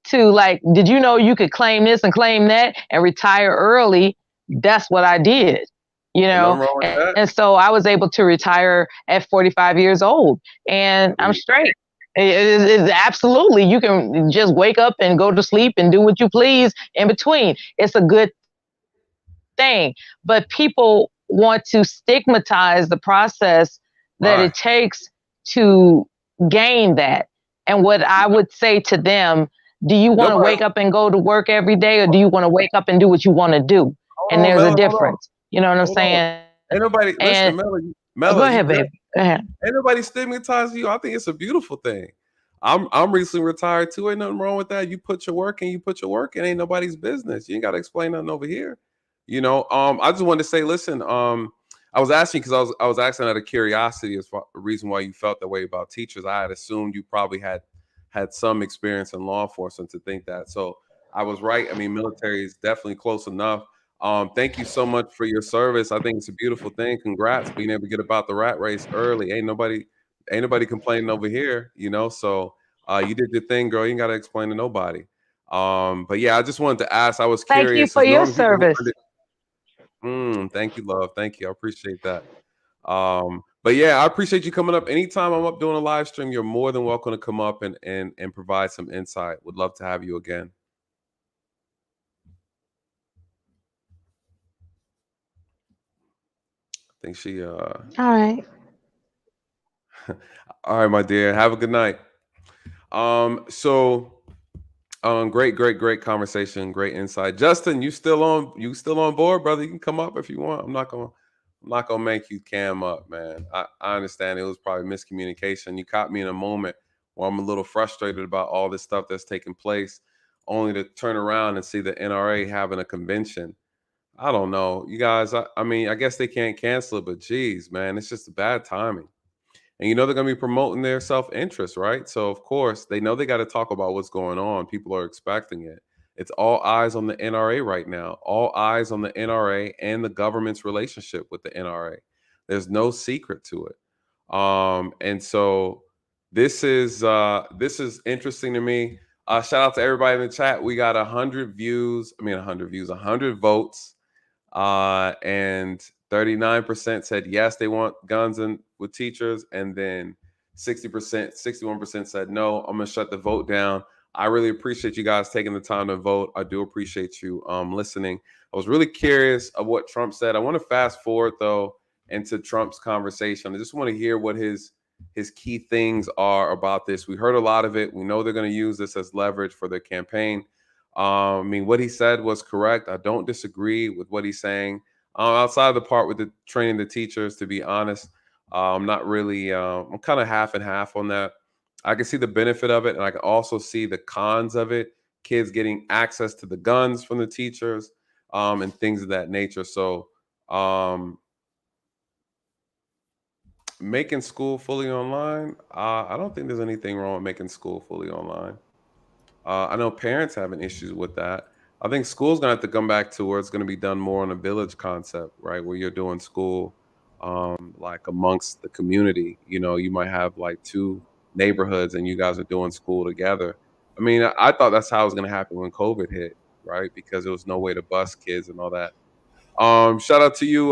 to, like, did you know you could claim this and claim that and retire early? That's what I did, Ain't nothing wrong with that. and so I was able to retire at 45 years old, and I'm straight. It's absolutely, you can just wake up and go to sleep and do what you please in between. It's a good thing. But people want to stigmatize the process that Right. it takes to gain that. And what I would say to them, do you want to Nobody. wake up and go to work every day, or do you want to wake up and do what you want to do? And Hold on, there's a Mel. Hold on. difference. You know what I'm Hold on. saying? Ain't nobody. And Listen, Mela. go Mela, ahead, baby. Go ahead. ain't nobody stigmatizing you. I think it's a beautiful thing. I'm recently retired too. Ain't nothing wrong with that. You put your work in, you put your work in. Ain't nobody's business. You ain't gotta explain nothing over here. You know, I just wanted to say, listen, I was asking because I was asking out of curiosity as far the reason why you felt that way about teachers. I had assumed you probably had some experience in law enforcement to think that. So I was right. I mean, military is definitely close enough. Thank you so much for your service. I think it's a beautiful thing. Congrats being able to get about the rat race early. Ain't nobody complaining over here, you know. So you did your thing, girl. You ain't gotta explain to nobody. But yeah, I just wanted to ask. I was Thank you curious. for There's your normally people who service. thank you, love. Thank you. I appreciate that. But yeah, I appreciate you coming up. Anytime I'm up doing a live stream, you're more than welcome to come up and provide some insight. Would love to have you again. I think she All right. all right, my dear. Have a good night. So great conversation, great insight. Justin, you still on board, brother? You can come up if you want. I'm not gonna make you cam up, man. I understand it was probably miscommunication. You caught me in a moment where I'm a little frustrated about all this stuff that's taking place, only to turn around and see the NRA having a convention. I don't know. You guys, I mean, I guess they can't cancel it, but geez, man, it's just a bad timing. And you know they're going to be promoting their self-interest, right? So of course they know they got to talk about what's going on. People are expecting it. It's all eyes on the NRA right now. All eyes on the NRA and the government's relationship with the NRA. There's no secret to it. And so this is interesting to me. Shout out to everybody in the chat. We got 100 views. I mean 100 views, 100 votes. And 39% said yes, they want guns and with teachers, and then 60%, 61% said no. I'm gonna shut the vote down. I really appreciate you guys taking the time to vote. I do appreciate you listening. I was really curious of what Trump said. I want to fast forward though into Trump's conversation. I just want to hear what his key things are about this. We heard a lot of it. We know they're going to use this as leverage for their campaign. I mean, what he said was correct. I don't disagree with what he's saying. Outside of the part with the training the teachers, to be honest, I'm not really. I'm kind of half and half on that. I can see the benefit of it, and I can also see the cons of it. Kids getting access to the guns from the teachers, and things of that nature. So, making school fully online, I don't think there's anything wrong with making school fully online. I know parents having issues with that. I think school's gonna have to come back to where it's gonna be done more on a village concept, right? Where you're doing school like amongst the community. You know, you might have like two neighborhoods and you guys are doing school together. I mean, I thought that's how it was gonna happen when COVID hit, right? Because there was no way to bus kids and all that. Shout out to you.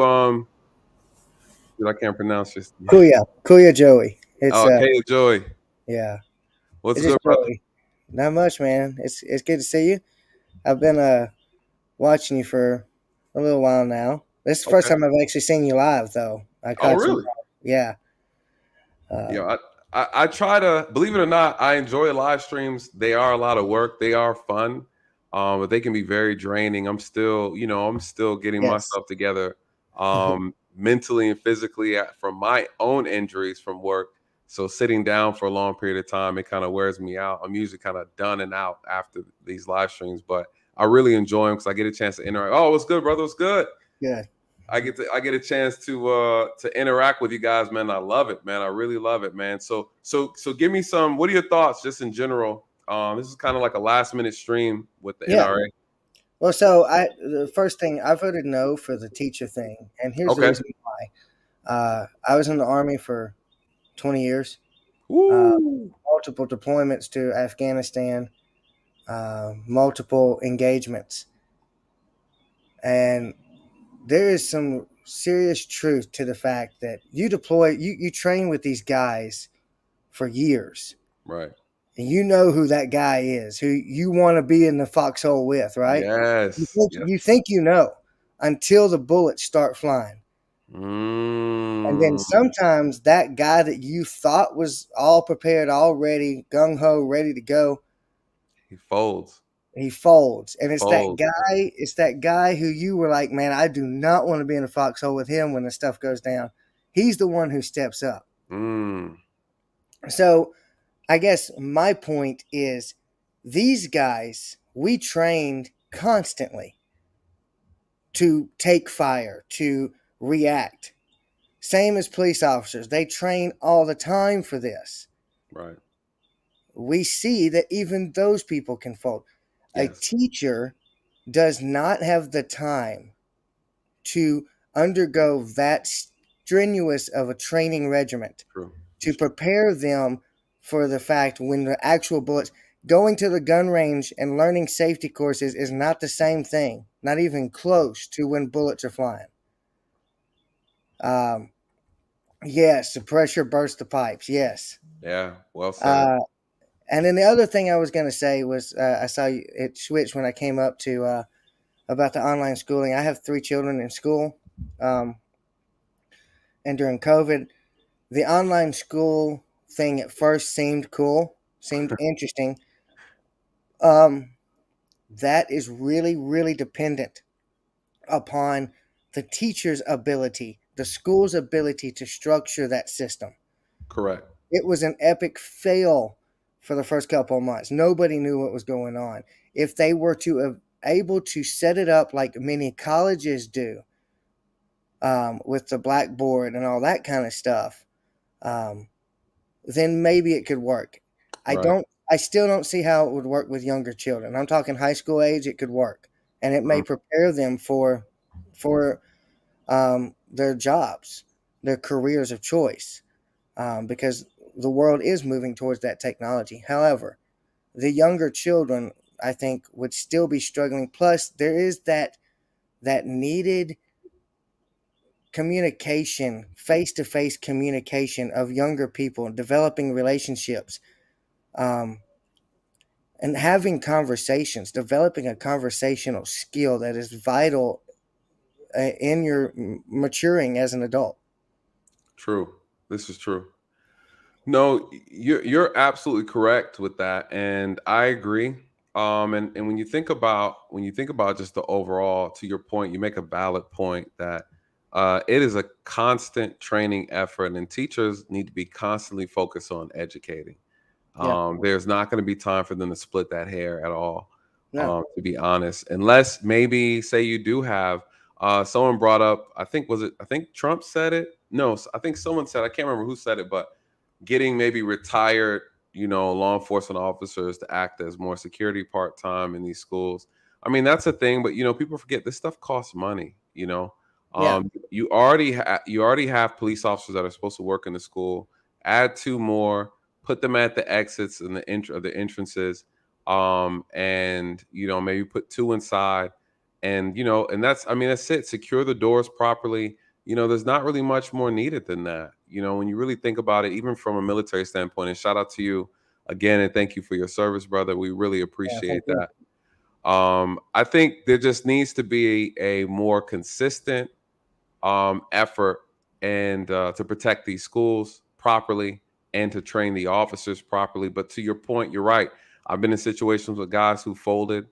Dude, I can't pronounce this. Kuya Joey. It's Oh, Kayla Joy. yeah. What's It's good, just brother? Joey. Not much, man. It's good to see you. I've been watching you for a little while now. This is the first Okay. time I've actually seen you live, though. I Oh, caught you. really? Yeah. You know, I try to, believe it or not, I enjoy live streams. They are a lot of work. They are fun, but they can be very draining. I'm still getting Yes. myself together, mentally and physically from my own injuries from work. So sitting down for a long period of time, it kind of wears me out. I'm usually kind of done and out after these live streams, but I really enjoy them because I get a chance to interact. Oh, what's good, brother? What's good? Good. I get a chance to interact with you guys, man. I love it, man. I really love it, man. So give me some. What are your thoughts, just in general? This is kind of like a last minute stream with the Yeah. NRA. Well, so the first thing I voted no for the teacher thing, and here's the Okay. reason why. I was in the Army for 20 years, Woo. multiple deployments to Afghanistan, multiple engagements, and there is some serious truth to the fact that you train with these guys for years, Right. and you know who that guy is, who you want to be in the foxhole with, right? Yes. You think you know until the bullets start flying. And then Mm. sometimes that guy that you thought was all prepared, all ready, gung ho, ready to go, He folds. he folds. And Folds. it's that guy who you were like, man, I do not want to be in a foxhole with him when the stuff goes down. He's the one who steps up. Mm. So I guess my point is these guys, we trained constantly to take fire, to react. Same as police officers. They train all the time for this. Right. We see that even those people can fold. A Yes. teacher does not have the time to undergo that strenuous of a training regiment True. to prepare them for the fact when the actual bullets going to the gun range and learning safety courses is not the same thing, not even close to when bullets are flying. Yes, the pressure burst the pipes. Yes. Yeah. Well said. And then the other thing I was going to say was I saw it switched when I came up to about the online schooling. I have 3 children in school. And during COVID, the online school thing at first seemed cool, seemed interesting. That is really, really dependent upon the teacher's ability, the school's ability to structure that system. Correct. It was an epic fail for the first couple of months. Nobody knew what was going on. If they were to have able to set it up like many colleges do, with the blackboard and all that kind of stuff, then maybe it could work. Right. I still don't see how it would work with younger children. I'm talking high school age. It could work, and it may prepare them for their jobs, their careers of choice, because the world is moving towards that technology. However, the younger children, I think, would still be struggling. Plus, there is that needed communication, face-to-face communication of younger people, developing relationships, and having conversations, developing a conversational skill that is vital in your maturing as an adult. True. This is true. No, you're absolutely correct with that, and I agree. And when you think about just the overall, to your point, you make a valid point that it is a constant training effort, and teachers need to be constantly focused on educating. Yeah. There's not going to be time for them to split that hair at all, No. to be honest, unless maybe say you do have. Someone brought up, I think Trump said it. No, I think someone said, I can't remember who said it, but getting maybe retired, law enforcement officers to act as more security part-time in these schools. I mean, that's a thing, but people forget this stuff costs money. Yeah. You already have police officers that are supposed to work in the school. Add 2 more, put them at the exits and the entrances, and maybe put 2 inside, and and that's it. Secure the doors properly. There's not really much more needed than that. When you really think about it, even from a military standpoint, and shout out to you again, and thank you for your service, brother. We really Yeah, appreciate thank you. that. I think there just needs to be a more consistent effort and to protect these schools properly and to train the officers properly. But to your point, you're right. I've been in situations with guys who folded,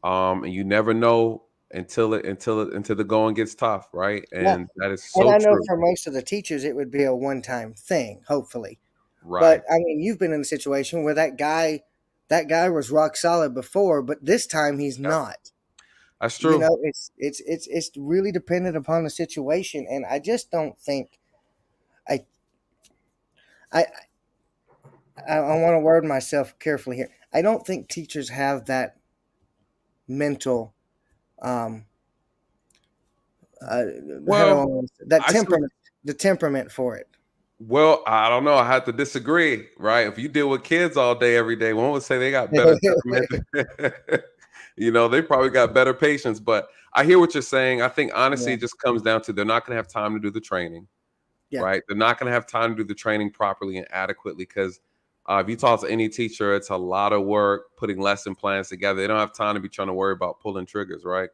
and you never know until the going gets tough, right? Yeah. And that is And so I know true. for most of the teachers, it would be a one-time thing, hopefully. Right. But I mean, you've been in a situation where that guy was rock solid before, but this time he's Yep. not. That's true. It's really dependent upon the situation, and I just don't think I I I want to word myself carefully here. I don't think teachers have that mental um how do I Well, want to say- that I see. temperament for it. Well, I don't know. I have to disagree, right? If you deal with kids all day, every day, one would say they got better temperament. They probably got better patience. But I hear what you're saying. I think honestly, Yeah. it just comes down to they're not going to have time to do the training, Yeah. right? They're not going to have time to do the training properly and adequately because if you talk to any teacher, it's a lot of work putting lesson plans together. They don't have time to be trying to worry about pulling triggers, right?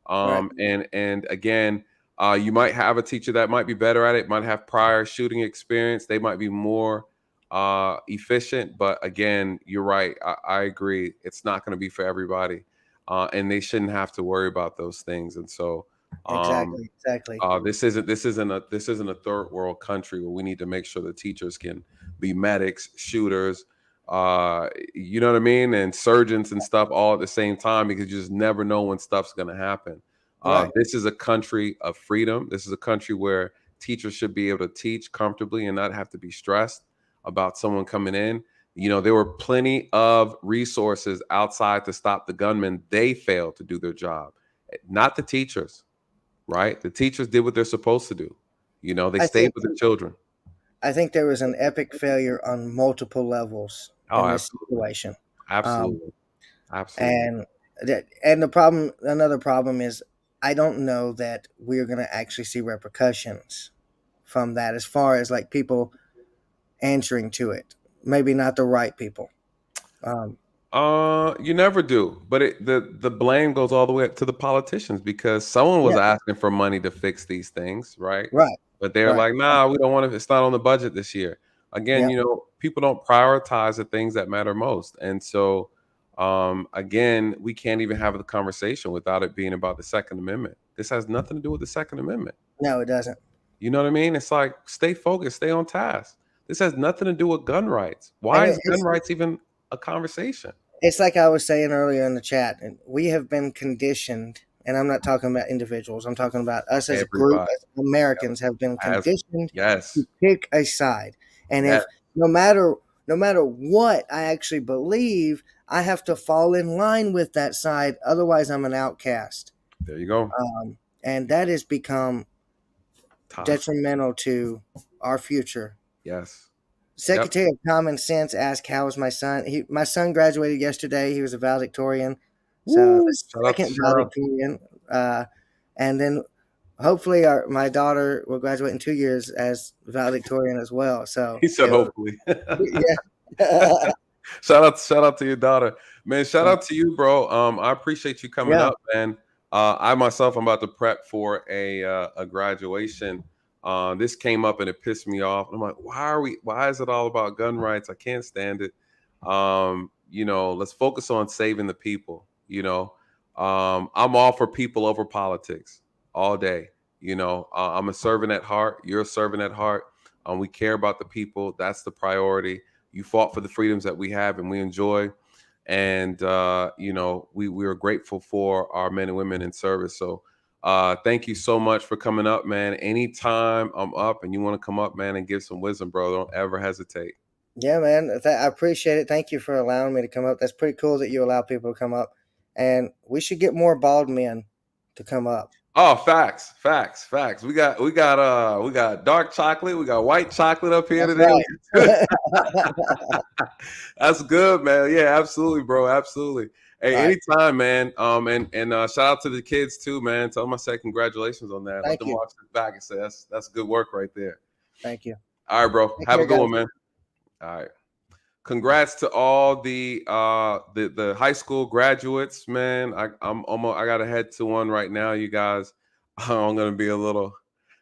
Right. And again, You might have a teacher that might be better at it, might have prior shooting experience. They might be more efficient. But again, you're right. I agree. It's not going to be for everybody. And they shouldn't have to worry about those things. And so Exactly. this isn't a third world country where we need to make sure the teachers can be medics, shooters, you know what I mean, and surgeons and stuff all at the same time, because you just never know when stuff's going to happen. Right. This is a country of freedom. This is a country where teachers should be able to teach comfortably and not have to be stressed about someone coming in. You know, there were plenty of resources outside to stop the gunmen. They failed to do their job, not the teachers, right? The teachers did what they're supposed to do. You know, they stayed with the children. I think there was an epic failure on multiple levels in this situation. Absolutely. Absolutely. And the problem, another problem is, I don't know that we're going to actually see repercussions from that, as far as like people answering to it. Maybe not the right people. You never do, but the blame goes all the way up to the politicians, because someone was asking for money to fix these things, right? Right. But they're like, nah, we don't want to. It's not on the budget this year. Again, you know, people don't prioritize the things that matter most, and so again, we can't even have the conversation without it being about the Second Amendment. This has nothing to do with the Second Amendment. No, it doesn't. You know what I mean? It's like, stay focused, stay on task. This has nothing to do with gun rights. Why is gun rights even a conversation? It's like I was saying earlier in the chat, and we have been conditioned, and I'm not talking about individuals, I'm talking about us as a group, as Americans have been conditioned to pick a side. And if no matter what I actually believe, I have to fall in line with that side. Otherwise, I'm an outcast. There you go. And that has become detrimental to our future. Yes. Secretary of Common Sense asked, how is my son? My son graduated yesterday. He was a valedictorian. So second valedictorian. And then hopefully my daughter will graduate in 2 years as valedictorian as well. So he said hopefully. Shout out to your daughter, man. Shout out to you, bro. I appreciate you coming up, man. I myself, I'm about to prep for a graduation. This came up and it pissed me off. I'm like, why is it all about gun rights? I can't stand it. You know, let's focus on saving the people. You know, I'm all for people over politics all day. You know, I'm a servant at heart. You're a servant at heart. We care about the people. That's the priority. You fought for the freedoms that we have and we enjoy. And, you know, we are grateful for our men and women in service. So thank you so much for coming up, man. Anytime I'm up and you want to come up, man, and give some wisdom, bro, don't ever hesitate. Yeah, man. I appreciate it. Thank you for allowing me to come up. That's pretty cool that you allow people to come up. And we should get more bald men to come up. Oh, facts. We got dark chocolate. We got white chocolate up here today. Right. That's good, man. Yeah, absolutely, bro. Absolutely. Hey, anytime, man. And shout out to the kids too, man. Tell them I said congratulations on that. Let them watch this back and say that's good work right there. Thank you. All right, bro. Have a good one, man. All right. Congrats to all the high school graduates, man. I got to head to one right now, you guys. I'm gonna be a little.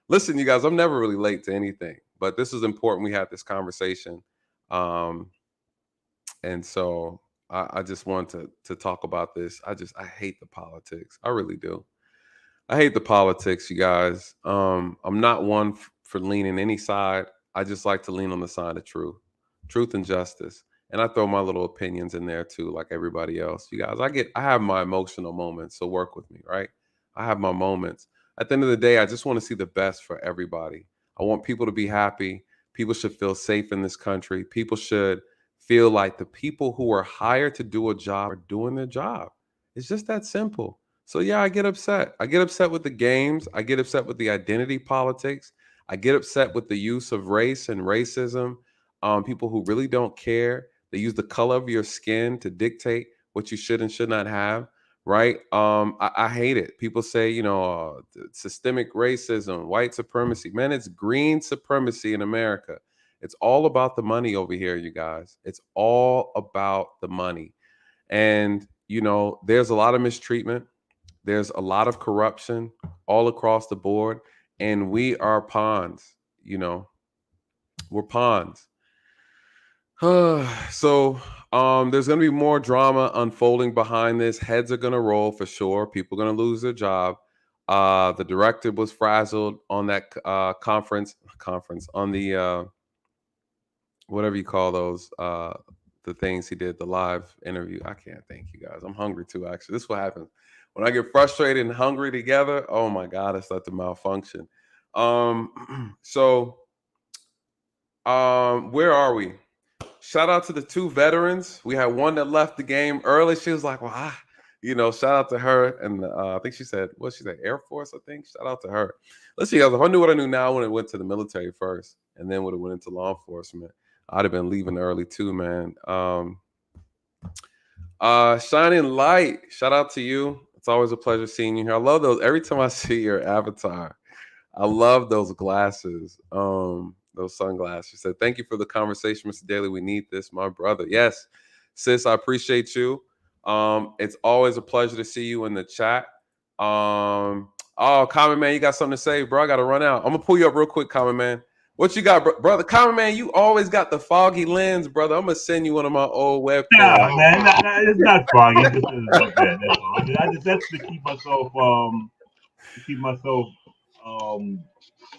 Listen, you guys, I'm never really late to anything, but this is important. We had this conversation, and so I just want to talk about this. I hate the politics. I really do. I hate the politics, you guys. I'm not one for leaning any side. I just like to lean on the side of truth and justice. And I throw my little opinions in there too, like everybody else. You guys, I have my emotional moments, so work with me, right? I have my moments. At the end of the day, I just want to see the best for everybody. I want people to be happy. People should feel safe in this country. People should feel like the people who are hired to do a job are doing their job. It's just that simple. So yeah, I get upset. I get upset with the games. I get upset with the identity politics. I get upset with the use of race and racism. People who really don't care. They use the color of your skin to dictate what you should and should not have, right? I hate it. People say, you know, systemic racism, white supremacy. Man, it's green supremacy in America. It's all about the money over here, you guys. It's all about the money. And, you know, there's a lot of mistreatment. There's a lot of corruption. all across the board, and we are pawns. You know, we're pawns. So there's going to be more drama unfolding behind this. Heads are going to roll for sure. People are going to lose their job. The director was frazzled on that conference on the whatever you call those the things he did, the live interview. I can't thank you guys. I'm hungry too, actually. This is what happens when I get frustrated and hungry together. Oh my God, I start to malfunction. So where are we? Shout out to the 2 veterans. We had one that left the game early. She was like, well, shout out to her. And I think she said, Air Force, I think. Shout out to her. Let's see, guys, if I knew what I knew now when it went to the military first and then would have went into law enforcement, I'd have been leaving early too, man. Shining Light, shout out to you. It's always a pleasure seeing you here. I love those. Every time I see your avatar, I love those glasses. Those sunglasses. She said, thank you for the conversation, Mr. Daly. We need this, my brother. Yes, sis, I appreciate you. It's always a pleasure to see you in the chat. Oh, Common Man, you got something to say, bro? I got to run out. I'm going to pull you up real quick, Common Man. What you got, brother? Common Man, you always got the foggy lens, brother. I'm going to send you one of my old webcams. Nah, man, it's not foggy. It's just like that. That's all. That's to keep myself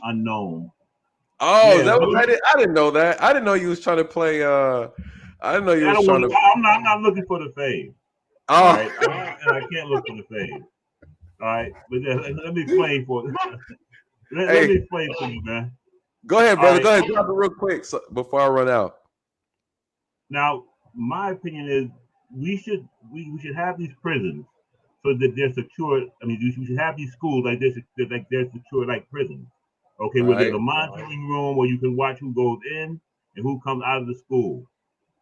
unknown. Oh, yeah, I didn't know that. I didn't know you was trying to play. I didn't know you was trying to. I'm not looking for the fame. Oh, all right? And I can't look for the fame. All right, but let me explain for you. Let me explain to you, man. Go ahead, brother. Go ahead. Drop it real quick before I run out. Now, my opinion is we should have these prisons so that they're secure. I mean, we should have these schools like they're secure like prisons. Okay, where there's a monitoring room where you can watch who goes in and who comes out of the school.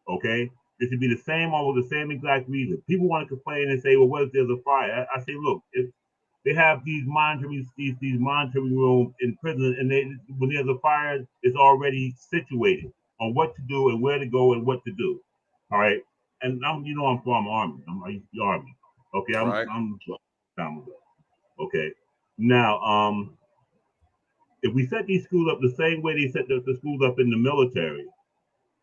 Okay, it should be the same, all with the same exact reason. People want to complain and say, "Well, what if there's a fire?" I say, look, if they have these monitoring rooms in prison, and when there's a fire, it's already situated on what to do and where to go and what to do. All right, and I'm from Army. I'm the Army. Okay, I'm okay. Now, if we set these schools up the same way they set the schools up in the military,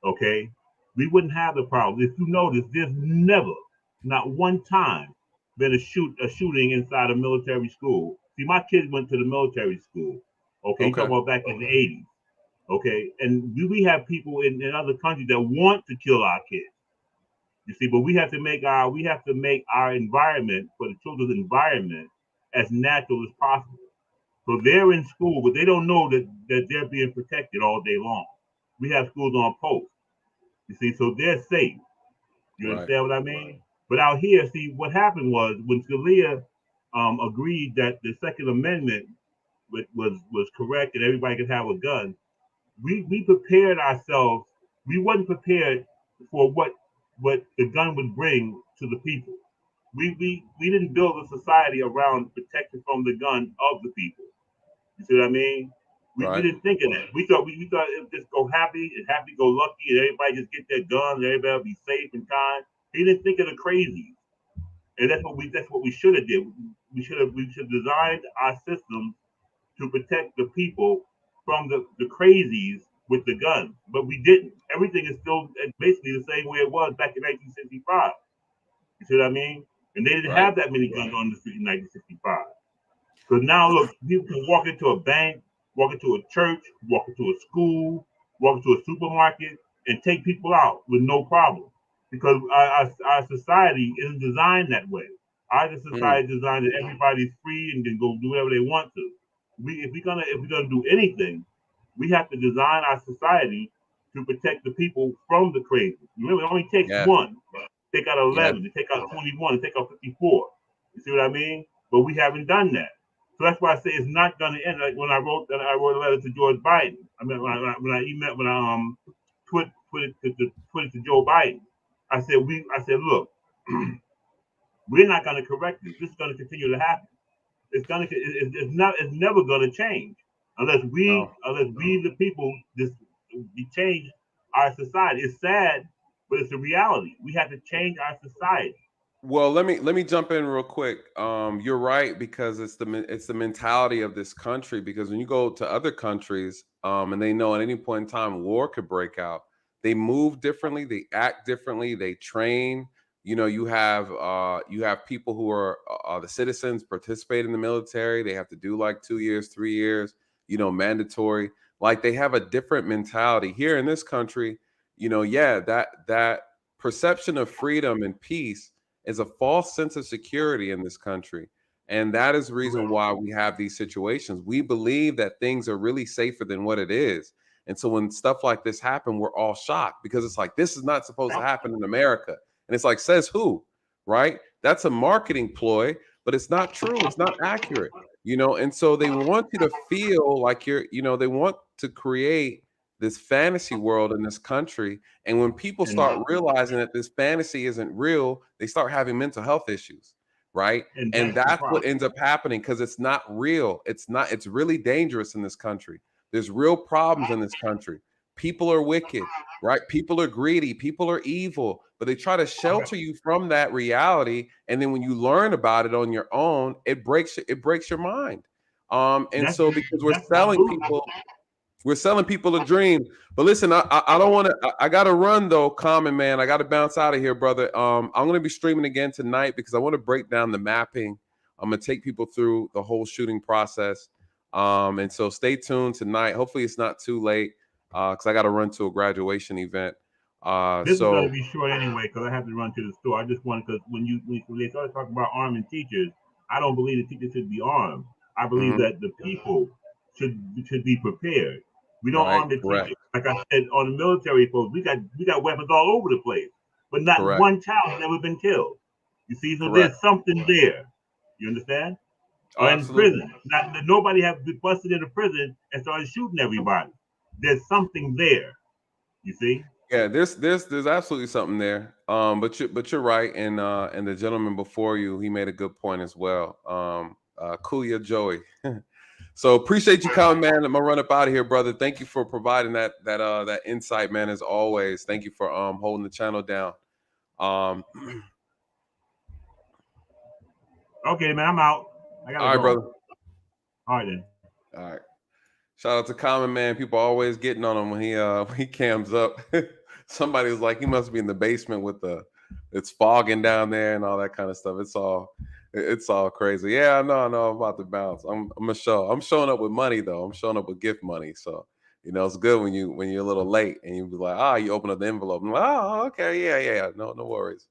okay, we wouldn't have the problem. If you notice, there's never, not one time, been a shooting inside a military school. See, my kids went to the military school. Okay, you talking about back in the 80s. Okay, and we have people in other countries that want to kill our kids. You see, but we have to make our environment, for the children's environment, as natural as possible. So they're in school, but they don't know that they're being protected all day long. We have schools on post. You see, so they're safe. You understand what I mean? But out here, see, what happened was when Scalia agreed that the Second Amendment was correct and everybody could have a gun, we prepared ourselves. We wasn't prepared for what the gun would bring to the people. We didn't build a society around protection from the gun of the people. You see what I mean? We didn't think of that. We thought it would just go happy go lucky, and everybody just get their guns, and everybody will be safe and kind. He didn't think of the crazies, and that's what we should have did. We should have designed our systems to protect the people from the crazies with the guns, but we didn't. Everything is still basically the same way it was back in 1965. You see what I mean? And they didn't have that many guns on the street in 1965. Because now, look, people can walk into a bank, walk into a church, walk into a school, walk into a supermarket, and take people out with no problem. Because our society isn't designed that way. Our society is designed that everybody's free and can go do whatever they want to. If we're gonna do anything, we have to design our society to protect the people from the crazy. Remember, it only takes one. Take out 11, take out 21, take out 54. You see what I mean? But we haven't done that. So that's why I say it's not going to end. Like when I wrote a letter to George Biden. I mean, when I put it to Joe Biden, I said, look, we're not going to correct this. This is going to continue to happen. It's never going to change unless we the people just change our society. It's sad, but it's a reality. We have to change our society. Well, let me jump in real quick. You're right, because it's the mentality of this country. Because when you go to other countries, and they know at any point in time war could break out, they move differently, they act differently, they train. You have people who are the citizens participate in the military. They have to do like 2 years, 3 years, mandatory. Like they have a different mentality here in this country. Yeah, that perception of freedom and peace is a false sense of security in this country. And that is the reason why we have these situations. We believe that things are really safer than what it is. And so when stuff like this happen, we're all shocked, because it's like, this is not supposed to happen in America. And it's like, says who, right? That's a marketing ploy, but it's not true. It's not accurate, And so they want you to feel like they want to create this fantasy world in this country. And when people start realizing that this fantasy isn't real, they start having mental health issues, right? And that's what ends up happening, because it's not real. It's really dangerous in this country. There's real problems in this country. People are wicked, right? People are greedy, people are evil, but they try to shelter you from that reality. And then when you learn about it on your own, it breaks your mind. So because we're selling people a dream. But listen, I don't want to. I got to run though, Common Man. I got to bounce out of here, brother. I'm going to be streaming again tonight, because I want to break down the mapping. I'm going to take people through the whole shooting process. And so stay tuned tonight. Hopefully it's not too late, because I got to run to a graduation event. This is going to be short anyway, because I have to run to the store. I just wanted, because when they started talking about arming teachers, I don't believe the teachers should be armed. I believe that the people should be prepared. We don't arm the teachers. Like I said, on the military folks, we got weapons all over the place, but not one child has ever been killed. You see, so there's something there. You understand? Oh, or in prison. Nobody has been busted into prison and started shooting everybody. There's something there. You see? Yeah, there's absolutely something there. But you're right, and the gentleman before you, he made a good point as well. Kuya Joey. So appreciate you coming, man. I'm gonna run up out of here, brother. Thank you for providing that insight, man. As always, thank you for holding the channel down. Okay, man, I'm out. I gotta all right, go. brother. All right then. All right. Shout out to Common Man. People always getting on him when he cams up. Somebody was like, he must be in the basement with it's fogging down there and all that kind of stuff. It's all crazy. Yeah, no, I'm about to bounce. I'm showing up with money though. I'm showing up with gift money. So it's good when you're a little late and you be like, you open up the envelope. I'm like, oh, okay, yeah. No worries.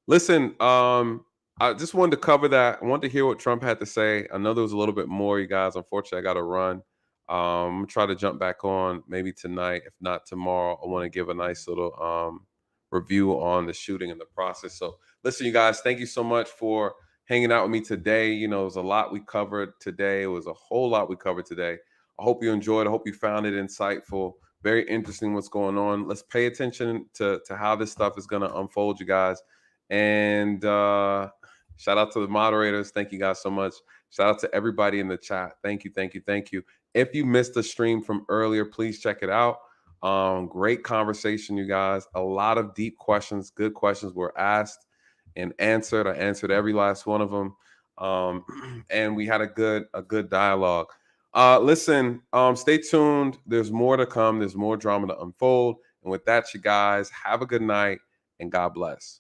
Listen, I just wanted to cover that. I wanted to hear what Trump had to say. I know there was a little bit more, you guys. Unfortunately, I got to run. I'm gonna try to jump back on maybe tonight. If not tomorrow, I want to give a nice little review on the shooting and the process. So listen, you guys, thank you so much for hanging out with me today. It was a lot we covered today. It was a whole lot we covered today. I hope you enjoyed. I hope you found it insightful. Very interesting what's going on. Let's pay attention to how this stuff is going to unfold, you guys. And shout out to the moderators. Thank you guys so much. Shout out to everybody in the chat. Thank you. If you missed the stream from earlier, please check it out. Great conversation, you guys. A lot of deep questions, good questions were asked and answered. I answered every last one of them. And we had a good dialogue. Listen, stay tuned. There's more to come. There's more drama to unfold. And with that, you guys, have a good night and God bless.